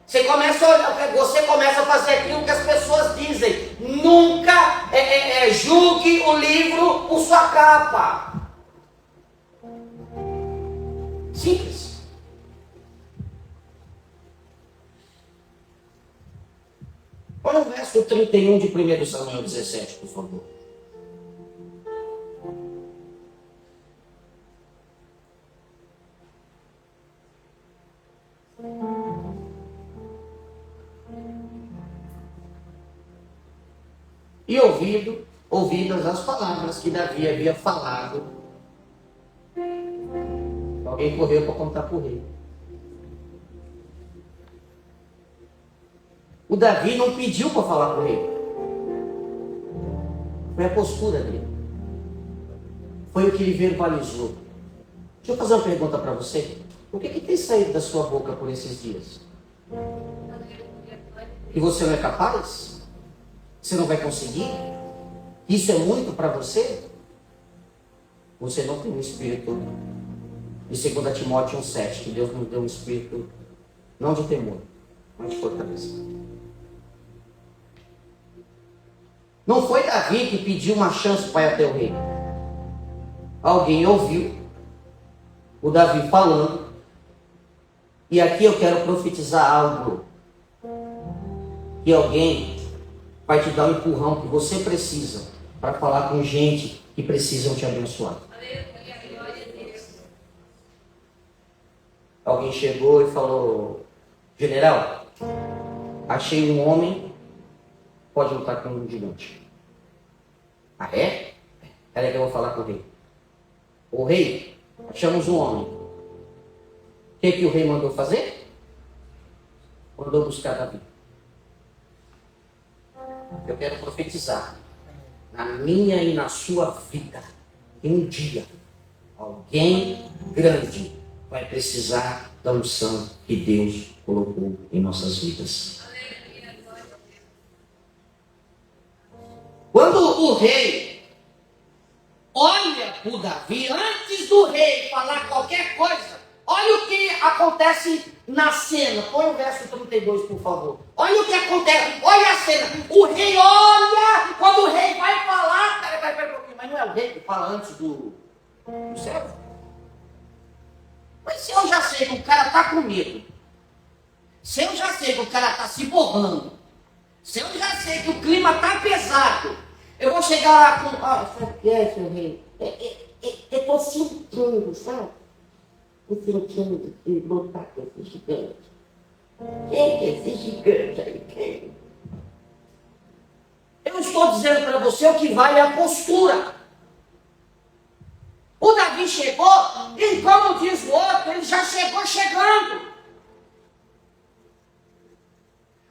Você começa a fazer aquilo que as pessoas dizem. Nunca julgue o livro por sua capa. Simples. Olha o verso 31 de 1 Samuel 17, por favor. E ouvidas as palavras que Davi havia falado, alguém correu para contar para o rei. O Davi não pediu para falar com o rei. Foi a postura dele. Foi o que ele verbalizou. Deixa eu fazer uma pergunta para você. O que tem saído da sua boca por esses dias? E você não é capaz? Você não vai conseguir? Isso é muito para você? Você não tem um espírito de 2 Timóteo 1,7, que Deus nos deu um espírito não de temor, mas de fortaleza. Não foi Davi que pediu uma chance para ir até o rei. Alguém ouviu o Davi falando. E aqui eu quero profetizar algo. Que alguém vai te dar um empurrão que você precisa para falar com gente que precisam te abençoar. Alguém chegou e falou: general, achei um homem, pode lutar com um gigante. Ah, é? Peraí que eu vou falar com o rei. O rei, achamos um homem. O que o rei mandou fazer? Mandou buscar Davi. Eu quero profetizar na minha e na sua vida. Um dia, alguém grande vai precisar da unção que Deus colocou em nossas vidas. Quando o rei olha para o Davi, antes do rei falar qualquer coisa, olha o que acontece na cena. Põe o verso 32, por favor. Olha o que acontece, olha a cena. O rei olha, quando o rei vai falar, mas não é o rei que fala antes do servo? Mas se eu já sei que o cara está com medo, se eu já sei que o cara está se borrando, se eu já sei que o clima está pesado, eu vou chegar lá com... sabe o que é, seu rei? Eu estou sentindo, sabe? Estou sentindo de lutar com esse gigante. Quem é esse gigante aí? Quem? Eu estou dizendo para você o que vale a postura. O Davi chegou, e como diz o outro, ele já chegou chegando.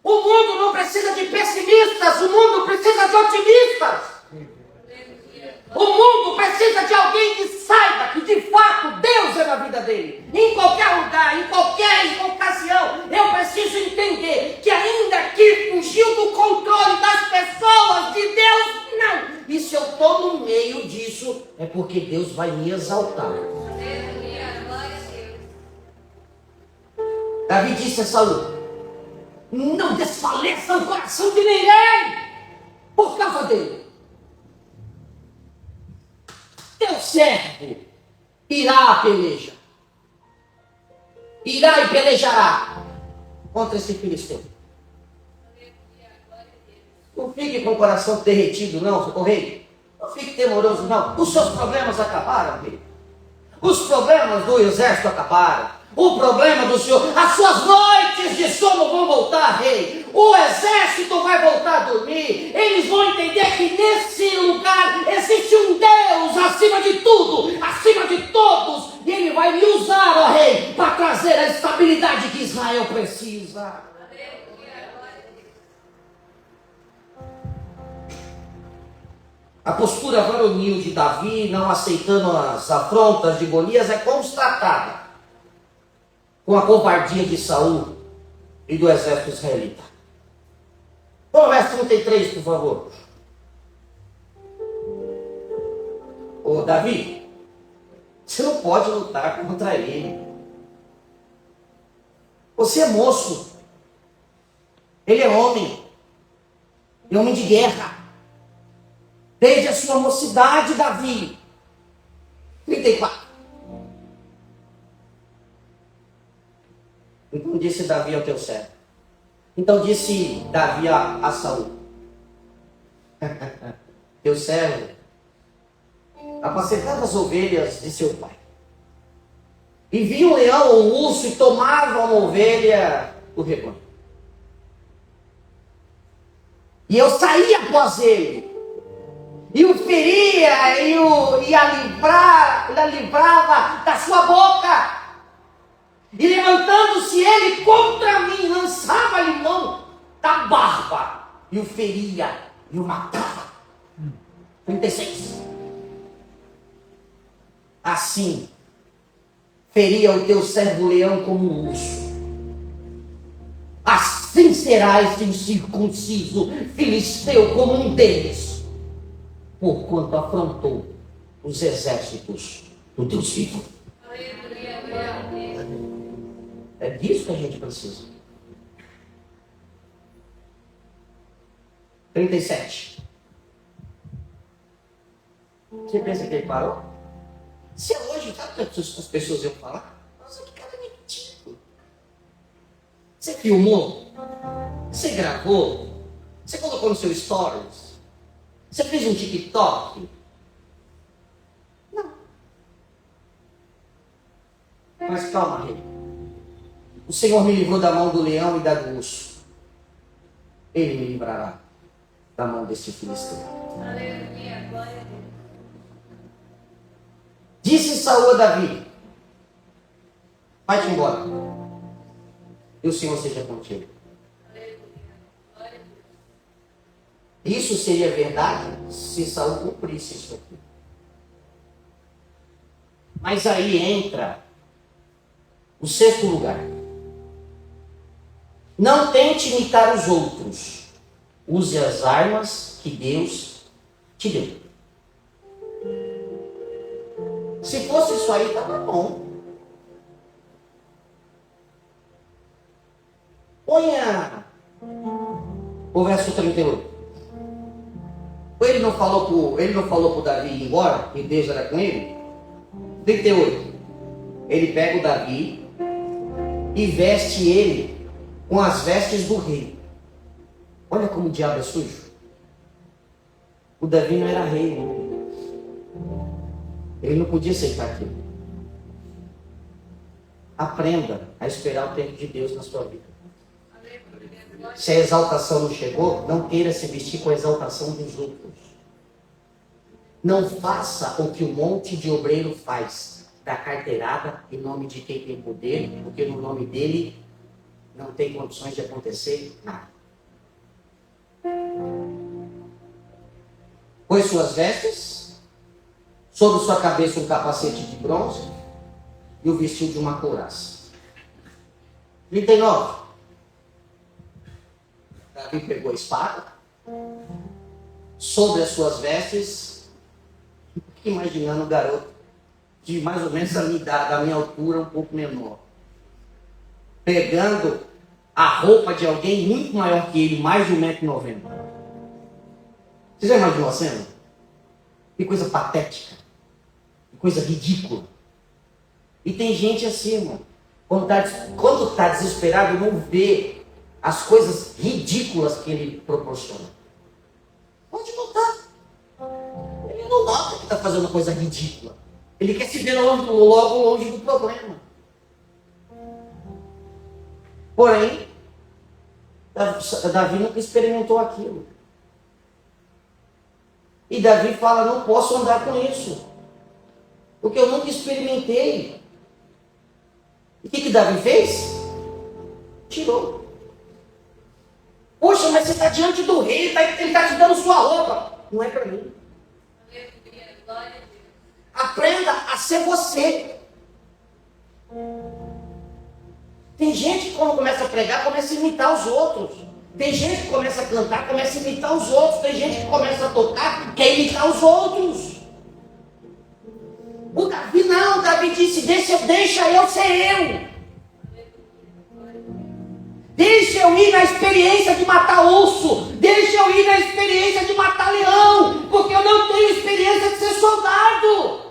O mundo não precisa de pessimistas, o mundo precisa de otimistas. O mundo precisa de alguém que saiba que de fato Deus é na vida dele. Em qualquer lugar, em qualquer ocasião, eu preciso entender que ainda que fugiu do controle das pessoas, de Deus, não. E se eu estou no meio disso, é porque Deus vai me exaltar. Davi disse a Saul: não desfaleça o coração de ninguém por causa dele. Teu servo irá à peleja. irá e pelejará contra esse filisteu. Não fique com o coração derretido, não, ô rei. Não fique temoroso, não. Os seus problemas acabaram, rei. Os problemas do exército acabaram. O problema do Senhor, as suas noites de sono vão voltar, rei. O exército vai voltar a dormir. Eles vão entender que nesse lugar existe um Deus acima de tudo, acima de todos. E Ele vai me usar, ó rei, para trazer a estabilidade que Israel precisa. A postura varonil de Davi, não aceitando as afrontas de Golias, é constatada com a covardia de Saul e do exército israelita. Vamos ao verso 33, por favor. Ô Davi, você não pode lutar contra ele. Você é moço. Ele é homem de guerra. Desde a sua mocidade, Davi. 34. Então disse Davi ao teu servo. Então disse Davi a Saul. Teu servo apacentava as ovelhas de seu pai. E via um leão ou um urso e tomava uma ovelha do rebanho. E eu saía após ele. E o feria e a livrava da sua boca. E levantando-se ele contra mim, lançava-lhe mão da barba. E o feria e o matava. 36. Assim, feria o teu servo leão como um urso. Assim será este incircunciso filisteu como um deles. Porquanto afrontou os exércitos do Deus vivo. É disso que a gente precisa. 37. Você pensa que ele parou? Se hoje, sabe o que as pessoas iam falar? Nossa, que cara metido. Você filmou? Você gravou? Você colocou no seu stories? Você fez um TikTok? Não. Mas calma, rei. O Senhor me livrou da mão do leão e da do urso. Ele me livrará da mão deste filisteu. Aleluia, glória a Deus. Disse Saul a Davi: vai-te embora. E o Senhor seja contigo. Isso seria verdade se Saul cumprisse isso aqui. Mas aí entra o sexto lugar. Não tente imitar os outros. Use as armas que Deus te deu. Se fosse isso aí, estava bom. Ponha o verso 38. Ele não falou para o Davi ir embora, que Deus era com ele? 38. Ele pega o Davi e veste ele com as vestes do rei. Olha como o diabo é sujo. O Davi não era rei, não. Ele não podia aceitar aquilo. Aprenda a esperar o tempo de Deus na sua vida. Se a exaltação não chegou, não queira se vestir com a exaltação dos outros. Não faça o que um monte de obreiro faz, da carteirada em nome de quem tem poder, porque no nome dele não tem condições de acontecer nada. Pôs suas vestes, sobre sua cabeça um capacete de bronze e o vestiu de uma couraça. 39. Davi pegou a espada, sobre as suas vestes, imaginando o garoto de mais ou menos da minha altura, um pouco menor, pegando a roupa de alguém muito maior que ele, mais de 1,90 m. Você já imaginou a cena? Que coisa patética, que coisa ridícula. E tem gente assim, irmão. Quando está desesperado, não vê as coisas ridículas que ele proporciona. Pode notar. Ele não nota que está fazendo coisa ridícula. Ele quer se ver logo longe do problema. Porém, Davi nunca experimentou aquilo. E Davi fala, não posso andar com isso. Porque eu nunca experimentei. E o que Davi fez? Tirou. Poxa, mas você está diante do rei, ele está te dando sua roupa. Não é para mim. Aprenda a ser você. Tem gente que quando começa a pregar, começa a imitar os outros. Tem gente que começa a cantar, começa a imitar os outros. Tem gente que começa a tocar, quer imitar os outros. O Davi não, Davi disse, deixa eu ser eu. Deixa eu ir na experiência de matar urso. Deixa eu ir na experiência de matar leão. Porque eu não tenho experiência de ser soldado.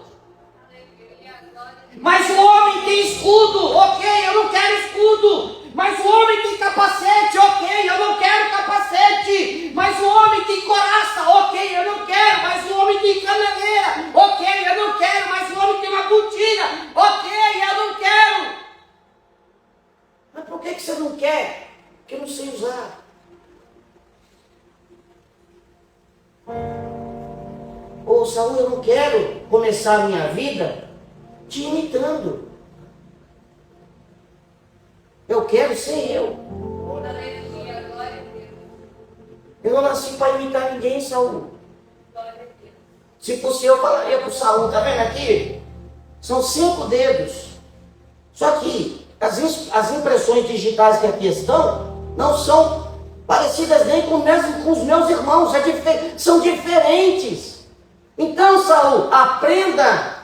Mas o homem tem escudo. Ok, eu não quero escudo. Mas o homem tem capacete. Ok, eu não quero capacete. Mas o homem tem coraça. Ok, eu não quero. Mas o homem tem caneleira. Ok, eu não quero. Mas o homem tem uma botina. Ok, eu não quero. Mas por que você não quer? Porque eu não sei usar. Ô Saul, eu não quero começar a minha vida te imitando. Eu quero ser eu. Eu não nasci para imitar ninguém, Saul. Se fosse eu, falaria para o Saul, tá vendo aqui? São 5 dedos. Só que as impressões digitais que aqui estão não são parecidas nem com os meus irmãos, são diferentes. Então, Saul, aprenda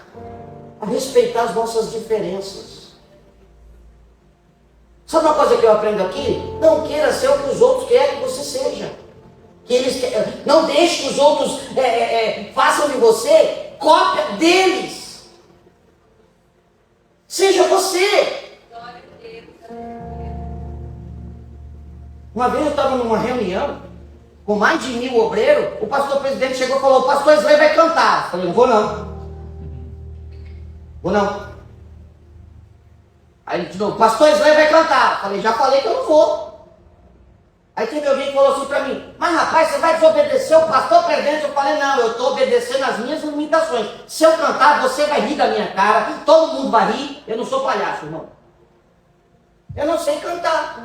a respeitar as nossas diferenças. Sabe uma coisa que eu aprendo aqui? Não queira ser o que os outros querem que você seja. Não deixe que os outros façam de você cópia deles. Seja você. Uma vez eu estava numa reunião com mais de 1000 obreiros, o pastor presidente chegou e falou, o pastor Isley vai cantar. Eu falei, não vou não. Vou não. Aí ele disse, não, o pastor Isley vai cantar. Eu falei, já falei que eu não vou. Aí teve alguém que falou assim para mim, mas rapaz, você vai desobedecer o pastor presidente? Eu falei, não, eu estou obedecendo as minhas limitações. Se eu cantar, você vai rir da minha cara, todo mundo vai rir, eu não sou palhaço, irmão. Eu não sei cantar.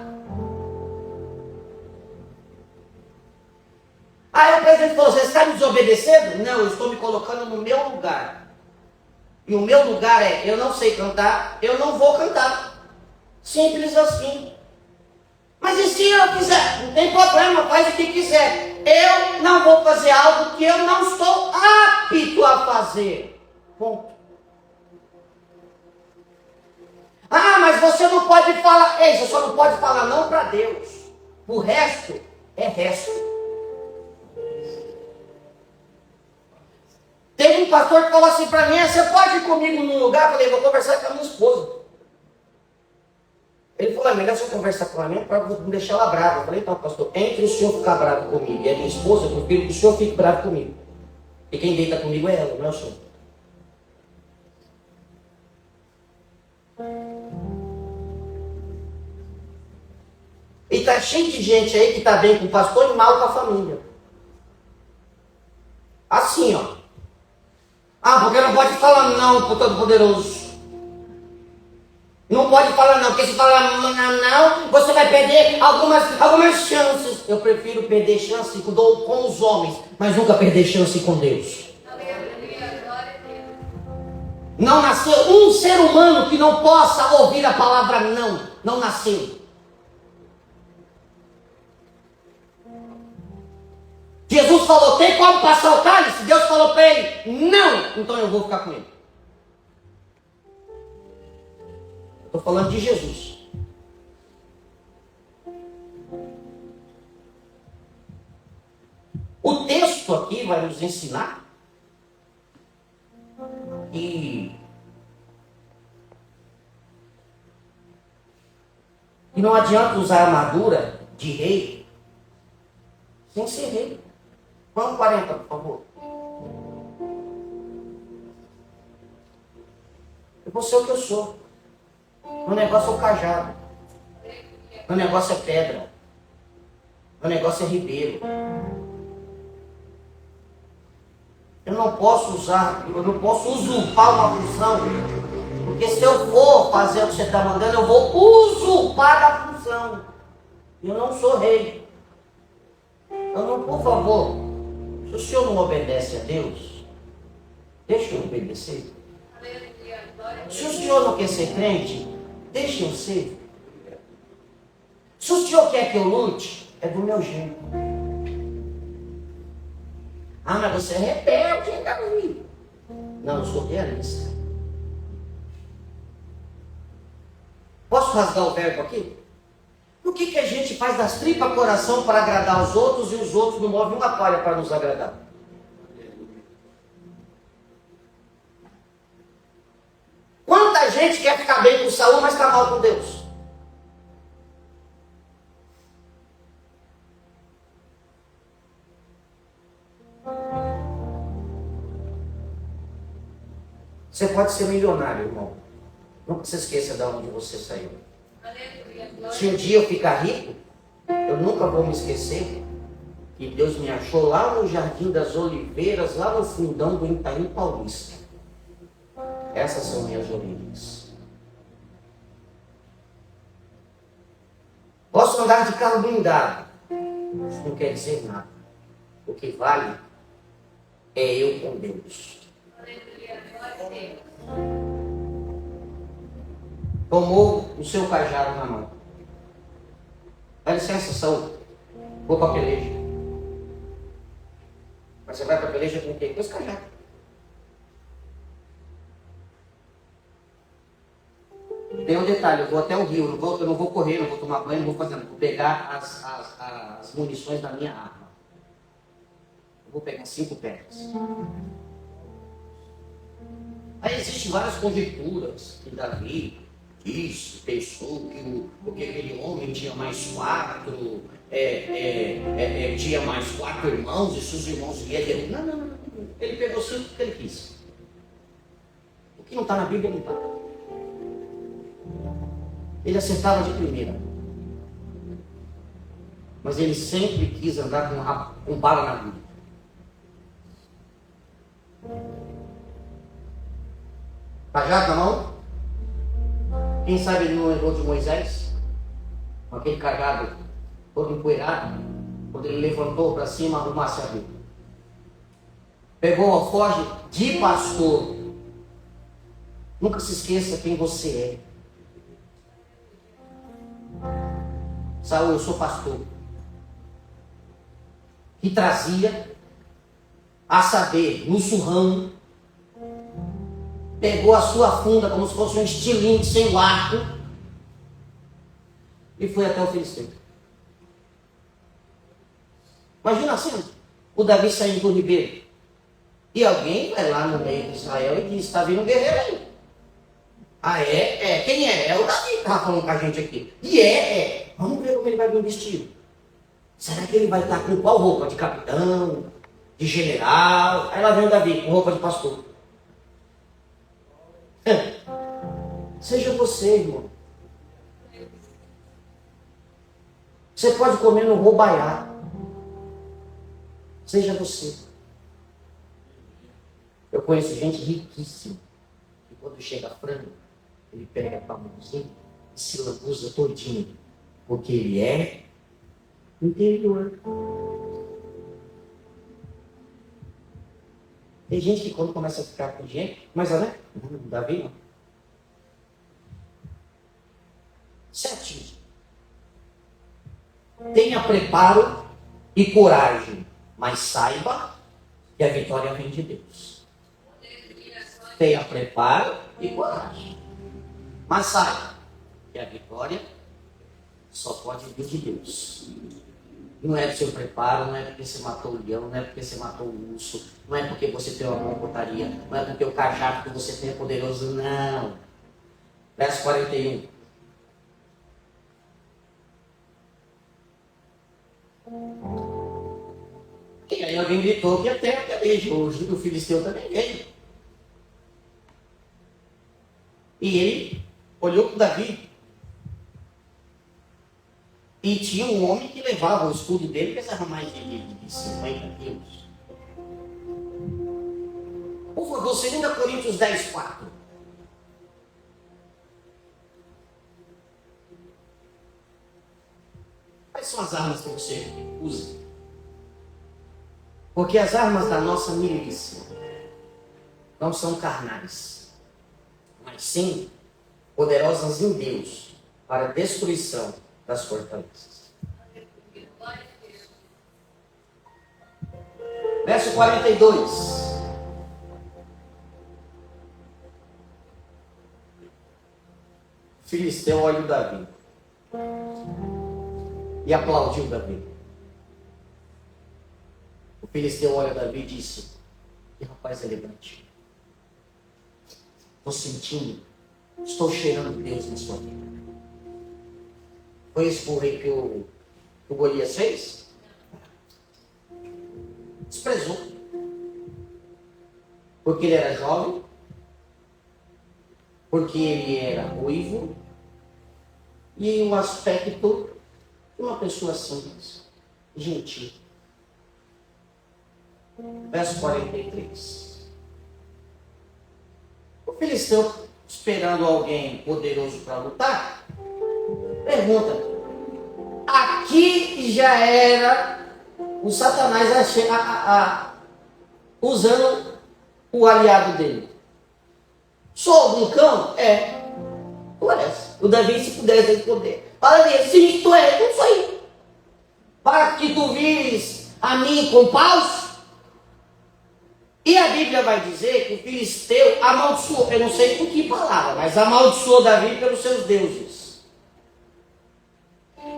Aí o presidente falou, você está me desobedecendo? Não, eu estou me colocando no meu lugar. E o meu lugar é, eu não sei cantar, eu não vou cantar. Simples assim. Mas e se eu quiser? Não tem problema, faz o que quiser. Eu não vou fazer algo que eu não estou apto a fazer. Ponto. Ah, mas você não pode falar. Ei, você só não pode falar não para Deus. O resto é resto. Teve um pastor que falou assim para mim, você pode ir comigo num lugar? Eu falei, vou conversar com a minha esposa. Ele falou, é melhor você conversar com a minha para não deixar ela brava. Eu falei, então pastor, entre o senhor ficar bravo comigo e a minha esposa, eu prefiro que o senhor fique bravo comigo. E quem deita comigo é ela, não é o senhor. E tá cheio de gente aí que tá bem com o pastor e mal com a família. Assim, ó. Ah, porque não pode falar não pro Todo-Poderoso. Não pode falar não, porque se falar não, você vai perder algumas chances. Eu prefiro perder chance com os homens, mas nunca perder chance com Deus. Não nasceu um ser humano que não possa ouvir a palavra não. Não nasceu. Jesus falou, tem como passar o cálice? Deus falou para ele, não. Então eu vou ficar com ele. Estou falando de Jesus. O texto aqui vai nos ensinar que E não adianta usar a armadura de rei sem ser rei. Vamos 40, por favor. Eu vou ser o que eu sou. Meu negócio é o cajado. Meu negócio é pedra. Meu negócio é ribeiro. Eu não posso usurpar uma função. Porque se eu for fazer o que você está mandando, eu vou usurpar da função. Eu não sou rei. Eu não, por favor, se o senhor não obedece a Deus, deixa eu obedecer. Se o senhor não quer ser crente, deixa eu ser. Se o senhor quer que eu lute, é do meu jeito. Ah, mas você é rebelde, Davi. Não, eu sou realista. Posso rasgar o verbo aqui? Por que a gente faz das tripas coração para agradar os outros e os outros não movem uma palha para nos agradar? Quanta gente quer ficar bem com Saul, mas está mal com Deus? Você pode ser milionário, irmão. Nunca se esqueça de onde você saiu. Se um dia eu ficar rico, eu nunca vou me esquecer que Deus me achou lá no Jardim das Oliveiras, lá no fundão do Itaim Paulista. Essas são minhas origens. Posso andar de carro blindado. Isso não quer dizer nada. O que vale é eu com Deus. Tomou o seu cajado na mão. Dá licença, Saul. Vou para a peleja. Mas você vai para a peleja com o quê? Com esse cajado. Tem um detalhe, eu vou até o rio, eu não vou correr, não vou tomar banho, não vou fazer nada. Vou pegar as munições da minha arma. Eu vou pegar 5 pedras. Aí existem várias conjecturas que Davi disse, pensou que aquele homem tinha mais 4, tinha mais 4 irmãos, e seus irmãos vieram. Não. Ele pegou 5 porque ele quis. O que não está na Bíblia não está. Ele acertava de primeira. Mas ele sempre quis andar com bala na Bíblia. Cajado na mão? Quem sabe ele não lembrou de Moisés? Com aquele cajado todo empoeirado, quando ele levantou para cima, arrumasse a Bíblia. Pegou o alforje de pastor. Nunca se esqueça quem você é. Saul, eu sou pastor. Que trazia, a saber, no surrão, pegou a sua funda como se fosse um estilingue sem o arco e foi até o filisteu. Imagina assim, o Davi saindo do ribeiro e alguém vai lá no meio de Israel e diz, está vindo um guerreiro aí. Ah, é? Quem é? É o Davi que estava falando com a gente aqui. E vamos ver como ele vai vir vestido. Será que ele vai estar com qual roupa? De capitão? De general? Aí lá vem o Davi com roupa de pastor. Seja você, irmão. Você pode comer no robaiá. Seja você. Eu conheço gente riquíssima que quando chega frango, ele pega a mãozinha e se lambuza todinho. Porque ele é interior. Tem gente que quando começa a ficar com dinheiro, mas né? Não dá bem, não. 7. Tenha preparo e coragem, mas saiba que a vitória vem de Deus. Tenha preparo e coragem, mas saiba que a vitória só pode vir de Deus. Não é do seu preparo, não é porque você matou o leão, não é porque você matou o urso, não é porque você tem uma boa pontaria, não é porque o cajado que você tem é poderoso, não. Verso 41. E aí alguém gritou que a terra peleja. O filisteu também veio. E ele olhou para Davi. E tinha um homem que levava o escudo dele, pesava mais de 50 quilos. Por favor, 2 Coríntios 10, 4. Quais são as armas que você usa? Porque as armas da nossa milícia não são carnais, mas sim poderosas em Deus para a destruição das fortalezas. Verso 42. O filisteu olha o Davi e aplaudiu Davi. O filisteu olha Davi e disse: que rapaz elegante. Estou sentindo, estou cheirando Deus na sua vida. Foi esse porrei que o Golias fez? Desprezou. Porque ele era jovem, porque ele era ruivo e o aspecto de uma pessoa simples, gentil. Verso 43. O filisteu, esperando alguém poderoso para lutar, pergunta: aqui já era o Satanás usando o aliado dele. Sou algum cão? É. Tu és. O Davi, se pudesse responder. Fala dele: sim, tu és. Eu sou aí. Para que tu vires a mim com paus? E a Bíblia vai dizer que o filisteu amaldiçoou, eu não sei com que palavra, mas amaldiçoou Davi pelos seus deuses.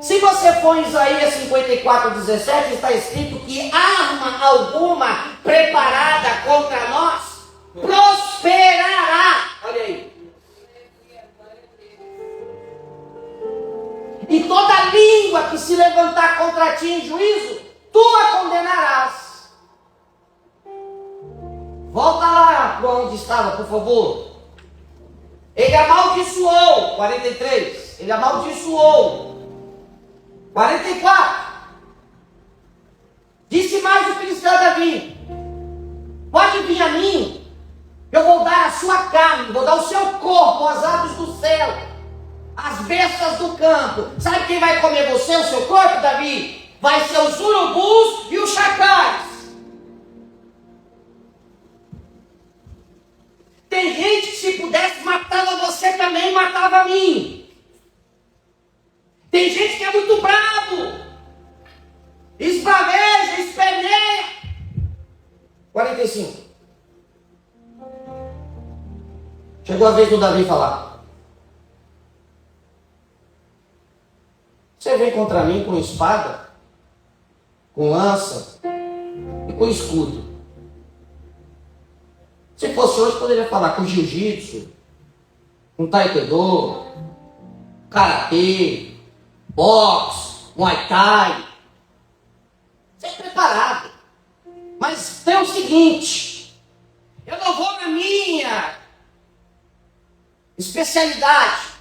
Se você for em Isaías 54:17, está escrito que arma alguma preparada contra nós prosperará. Olha aí. E toda língua que se levantar contra ti em juízo, tu a condenarás. Volta lá para onde estava, por favor. Ele amaldiçoou. 43. Ele amaldiçoou. 44. Disse mais o filisteu a Davi: pode vir a mim, eu vou dar a sua carne, vou dar o seu corpo, as aves do céu, as bestas do campo. Sabe quem vai comer você, o seu corpo, Davi? Vai ser os urubus e os chacais. Tem gente que, se pudesse, matava você também, matava a mim. Tem gente que é muito bravo, esbraveja, esperneia. 45. Chegou a vez do Davi falar: você vem contra mim com espada, com lança e com escudo. Se fosse hoje, poderia falar com jiu-jitsu, com taekwondo, karatê, boxe, muay thai. Você é preparado. Mas tem o seguinte: eu não vou na minha especialidade.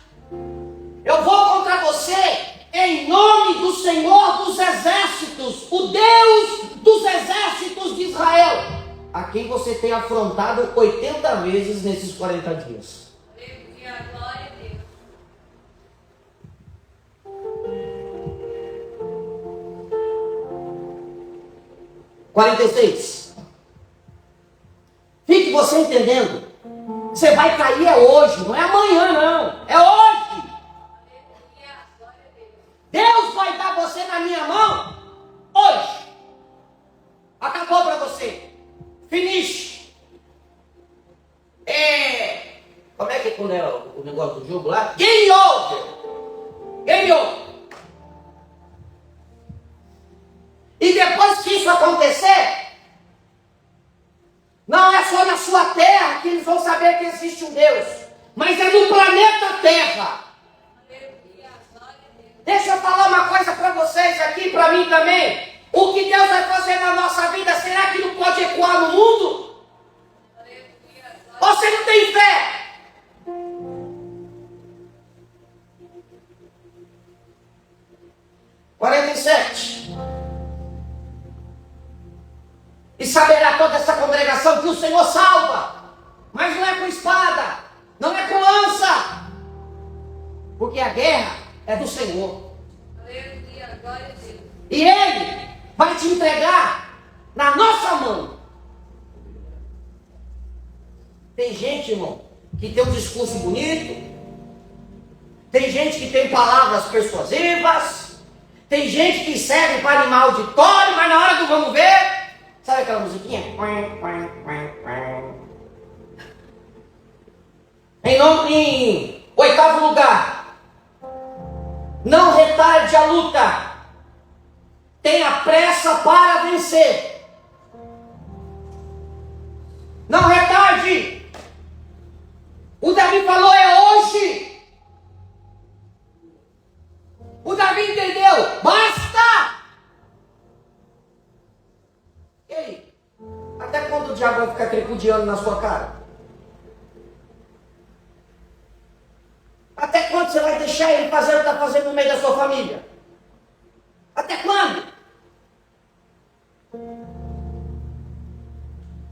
Eu vou contra você em nome do Senhor dos Exércitos, o Deus dos Exércitos de Israel, a quem você tem afrontado 80 vezes nesses 40 dias. Aleluia, glória a Deus. Fique você entendendo. Você vai cair é hoje, não é amanhã não. É hoje. Aleluia, glória a Deus. Deus vai dar você na minha mão hoje. Acabou para você. Finish. Como é que quando é o negócio do jogo lá? Game over. Game over. E depois que isso acontecer, não é só na sua terra que eles vão saber que existe um Deus, mas é no planeta Terra. Aleluia, glória a Deus. Deixa eu falar uma coisa para vocês aqui. aqui para mim também. O que Deus vai fazer na nossa vida, será que não pode ecoar no mundo? Ou você não tem fé? E saberá toda essa congregação que o Senhor salva, mas não é com espada, não é com lança, porque a guerra é do Senhor. Aleluia, glória a Deus. E Ele vai te entregar na nossa mão. Tem gente, irmão, que tem um discurso bonito, tem gente que tem palavras persuasivas, tem gente que serve para animar auditório, mas na hora do vamos ver, sabe aquela musiquinha? Em oitavo lugar, não retarde a luta, tenha pressa para vencer. Não retarde. O Davi falou, é hoje. O Davi entendeu, basta. E aí? Até quando o diabo vai ficar tripudiando na sua cara? Até quando você vai deixar ele fazer o que está fazendo no meio da sua família? Até quando?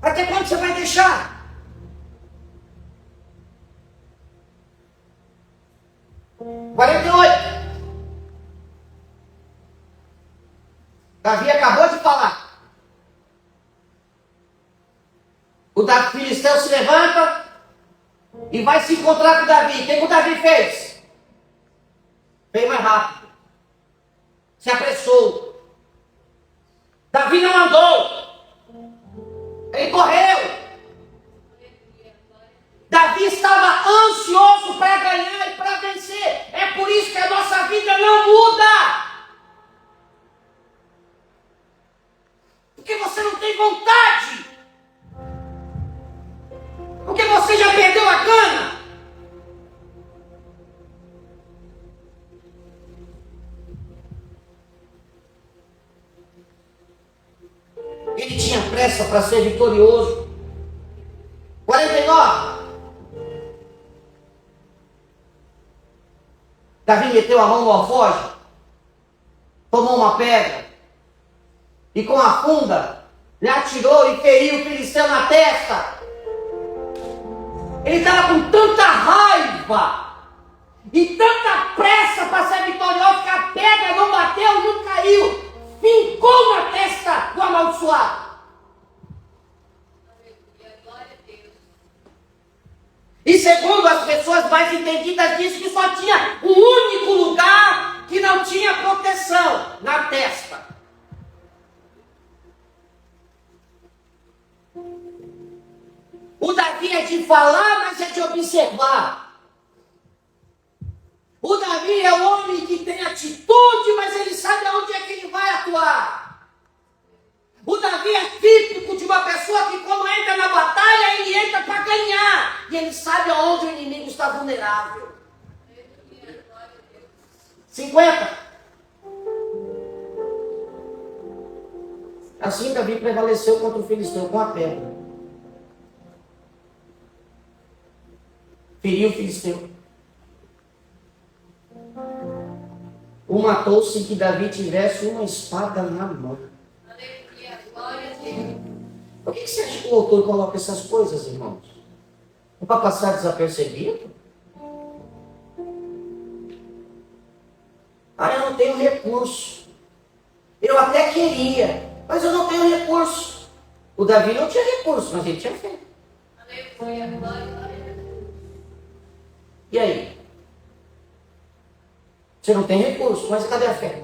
Até quando você vai deixar? Davi acabou de falar. O filisteu se levanta e vai se encontrar com Davi. O que o Davi fez? Veio mais rápido. Se apressou. Davi não andou. Ele correu. Davi estava ansioso para ganhar e para vencer. É por isso que a nossa vida não muda. Porque você não tem vontade. Porque você já perdeu a gana. Ele tinha pressa para ser vitorioso. 49. Davi meteu a mão no alforje, tomou uma pedra e com a funda lhe atirou e feriu o filisteu na testa. Ele estava com tanta raiva e tanta pressa para ser vitorioso que a pedra não bateu, não caiu, fincou na testa do amaldiçoado. E segundo as pessoas mais entendidas, diz que só tinha um único lugar que não tinha proteção, na testa. O Davi é de falar, mas é de observar. O Davi é o homem que tem atitude, mas ele sabe aonde é que ele vai atuar. O Davi é típico de uma pessoa que quando entra na batalha, ele entra para ganhar. E ele sabe aonde o inimigo está vulnerável. 50. Assim Davi prevaleceu contra o filisteu com a pedra. Feriu o filisteu. O matou sem que Davi tivesse uma espada na mão. Por que você acha que o autor coloca essas coisas, irmãos? É para passar desapercebido? Ah, eu não tenho recurso. Eu até queria, mas eu não tenho recurso. O Davi não tinha recurso, mas ele tinha fé. E aí? Você não tem recurso, mas cadê a fé?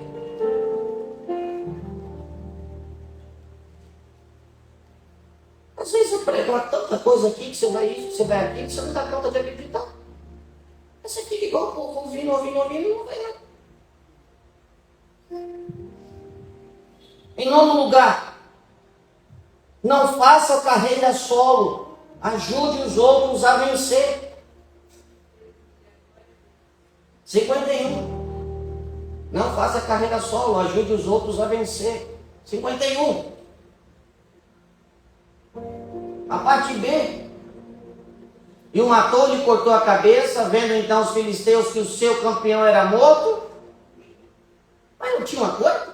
Às vezes eu prego tanta coisa aqui, que você vai aqui, que você não dá conta de acreditar. Aí você fica igual o povo, ouvindo, e não vai nada. Em nono lugar, não faça carreira solo. Ajude os outros a vencer. 51. Não faça carreira solo, ajude os outros a vencer. 51. A parte B. E um ator lhe cortou a cabeça, vendo então os filisteus que o seu campeão era morto. Mas não tinha um acordo?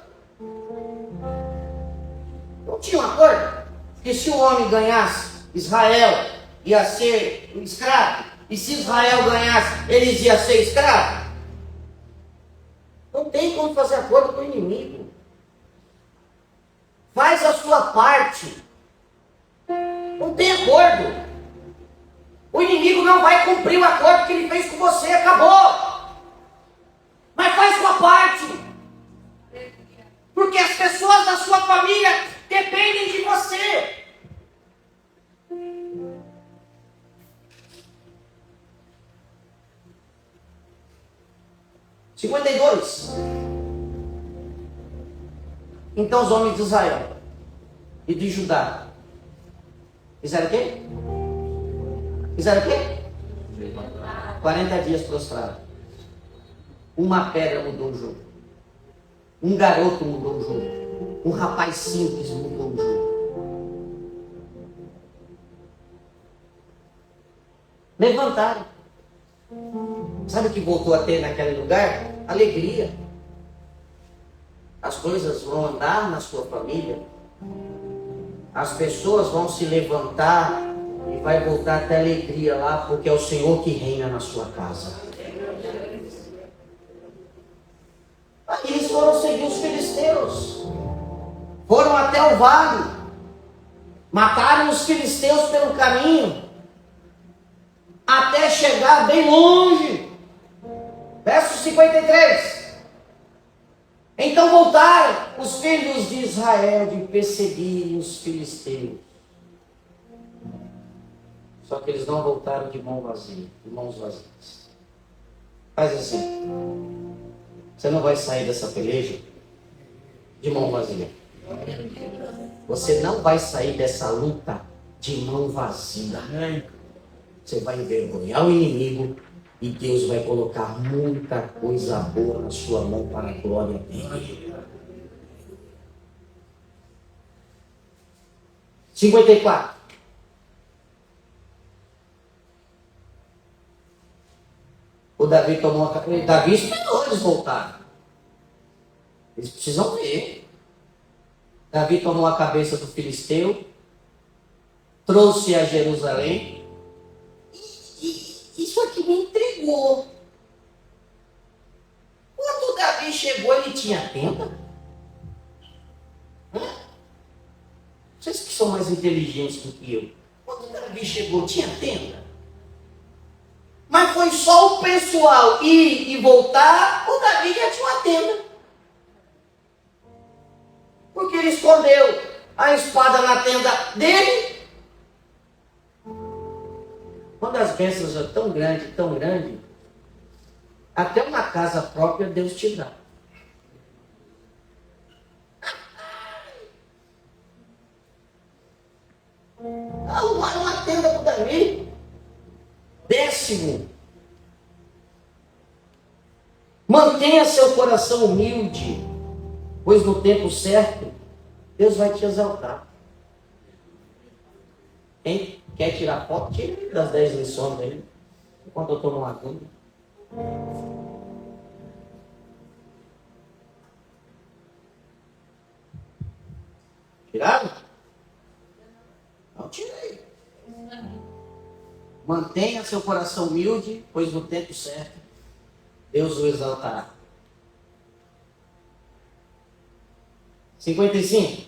Não tinha um acordo? Que se o homem ganhasse, Israel ia ser escravo. E se Israel ganhasse, eles iam ser escravos. Não tem como fazer acordo com o inimigo. Faz a sua parte. Não tem acordo. O inimigo não vai cumprir o acordo que ele fez com você. Acabou. Mas faz sua parte. Porque as pessoas da sua família dependem de você. Cinquenta e dois. Então os homens de Israel e de Judá fizeram o quê? Fizeram o quê? 40 dias prostrados. Uma pedra mudou o jogo. Um garoto mudou o jogo. Um rapaz simples mudou o jogo. Levantaram. Sabe o que voltou a ter naquele lugar? Alegria. As coisas vão andar na sua família. As pessoas vão se levantar e vai voltar a ter alegria lá, porque é o Senhor que reina na sua casa. Aí eles foram seguir os filisteus. Foram até o vale. Mataram os filisteus pelo caminho. Até chegar bem longe. Verso 53. Então voltaram os filhos de Israel de perseguirem os filisteus. Só que eles não voltaram de mão vazia, de mãos vazias. Faz assim. Você não vai sair dessa peleja de mão vazia. Você não vai sair dessa luta de mão vazia. Você vai envergonhar o inimigo e Deus vai colocar muita coisa boa na sua mão para a glória dele. 54. O Davi tomou a... Davi esperou eles voltarem. Eles precisam ver. Davi tomou a cabeça do filisteu, trouxe a Jerusalém. Isso aqui me intrigou. Quando Davi chegou, ele tinha tenda? Vocês que são mais inteligentes do que eu. Quando Davi chegou, tinha tenda? Mas foi só o pessoal ir e voltar, o Davi já tinha uma tenda. Porque ele escondeu a espada na tenda dele. Quando as bênçãos são tão grande, até uma casa própria Deus te dá. Arrumaram uma tenda para o Davi. 10º. Mantenha seu coração humilde, pois no tempo certo Deus vai te exaltar. Quem quer tirar foto, tira das 10 lições dele. Enquanto eu estou numa dúvida. Tiraram? Não tirei. Mantenha seu coração humilde, pois no tempo certo Deus o exaltará. 55.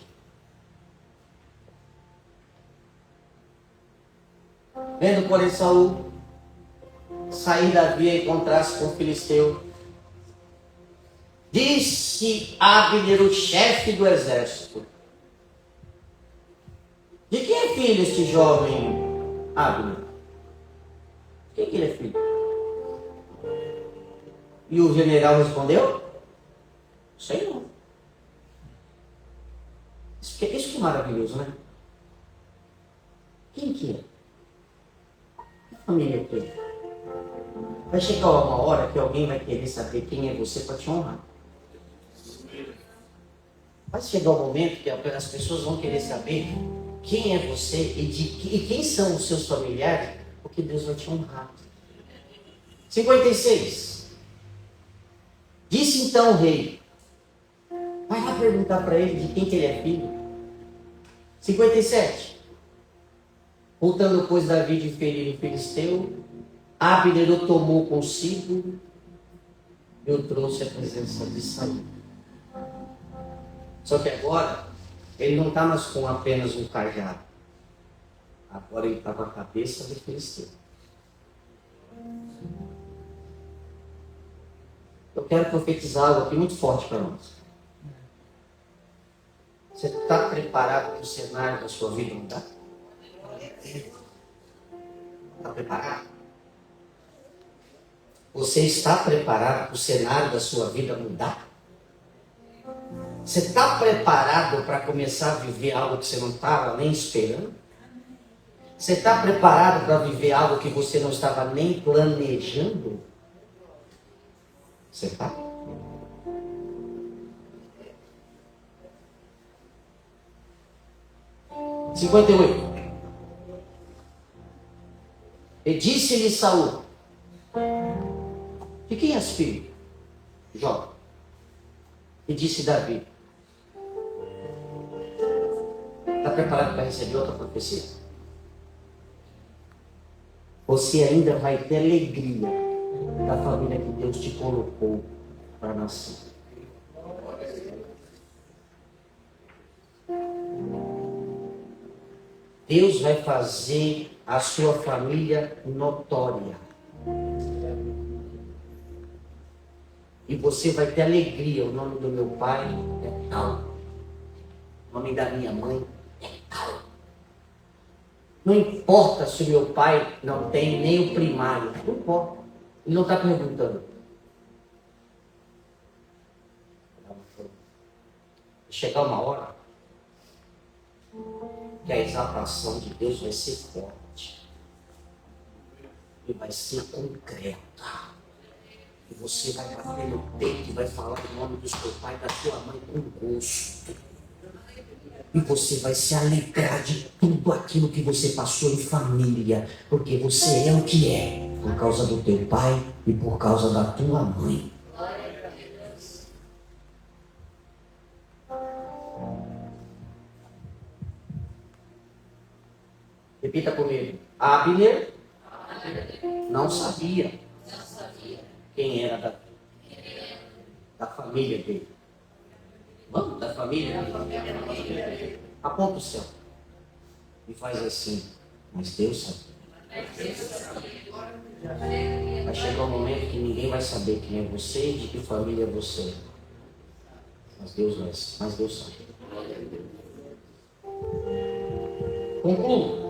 Vendo, porém, Saul sair Davi a encontrar-se com o filisteu, disse Abner, o chefe do exército: de quem é filho este jovem Abner? De quem que ele é filho? E o general respondeu: sei não. Isso que é maravilhoso, né? Quem que é? Que família que é? Vai chegar uma hora que alguém vai querer saber quem é você para te honrar. Vai chegar o momento que as pessoas vão querer saber quem é você e quem são os seus familiares, porque Deus vai te honrar. 56. Disse então o rei. Vai lá perguntar para ele de quem que ele é filho. 57. Voltando, pois, Davi de ferir o filisteu, Abner o tomou consigo e o trouxe à presença de Saul. Só que agora, ele não está mais com apenas um cajado. Agora ele está com a cabeça do filisteu. Eu quero profetizar algo aqui muito forte para nós. Você está preparado para o cenário da sua vida mudar? Está preparado? Você está preparado para o cenário da sua vida mudar? Você está preparado para começar a viver algo que você não estava nem esperando? Você está preparado para viver algo que você não estava nem planejando? Você está? (58) 58. E disse-lhe Saul: de quem és filho? Jó. E disse Davi: está preparado para receber outra profecia? Você ainda vai ter alegria da família que Deus te colocou para nascer. Deus vai fazer a sua família notória. E você vai ter alegria. O nome do meu pai é tal. O nome da minha mãe é tal. Não importa se o meu pai não tem nem o primário. Não importa. Ele não está perguntando. Chegar uma hora que a exaltação de Deus vai ser forte. E vai ser concreta. E você vai bater no peito e vai falar o nome do seu pai e da sua mãe com gosto. E você vai se alegrar de tudo aquilo que você passou em família. Porque você é o que é. Por causa do teu pai e por causa da tua mãe. Repita comigo. Abner não sabia quem era da família dele. Vamos, da família dele. Aponta o céu e faz assim. Mas Deus sabe. Vai chegar um momento que ninguém vai saber quem é você e de que família é você. Mas Deus sabe. Concluo.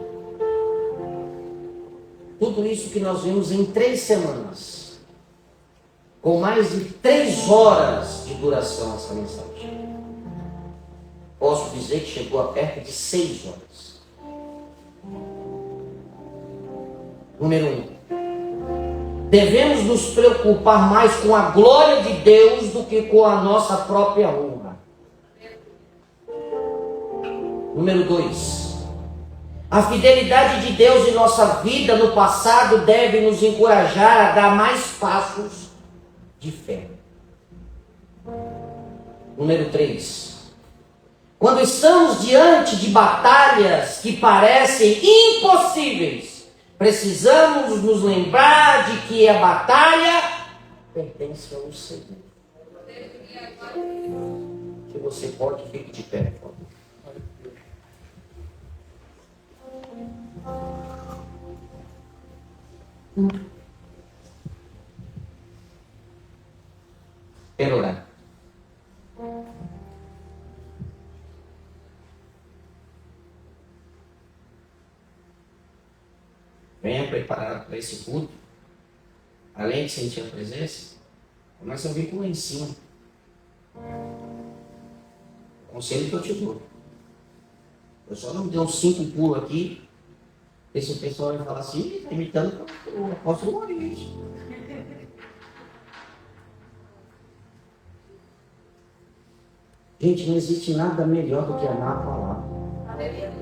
Tudo isso que nós vimos em 3 semanas. Com mais de 3 horas de duração essa mensagem. Posso dizer que chegou a perto de 6 horas. Número 1. Devemos nos preocupar mais com a glória de Deus do que com a nossa própria honra. Número 2. A fidelidade de Deus em nossa vida no passado deve nos encorajar a dar mais passos de fé. Número 3. Quando estamos diante de batalhas que parecem impossíveis, precisamos nos lembrar de que a batalha pertence ao Senhor. Se você pode, fique de pé, por favor. Quero orar. Venha preparado para esse culto. Além de sentir a presença, começa a vir com lá em cima. Conselho que eu te dou. Eu só não dei uns 5 pulos aqui. Esse pessoal vai falar assim, está imitando o apóstolo Maurício. Gente, não existe nada melhor do que amar a palavra. Aleluia.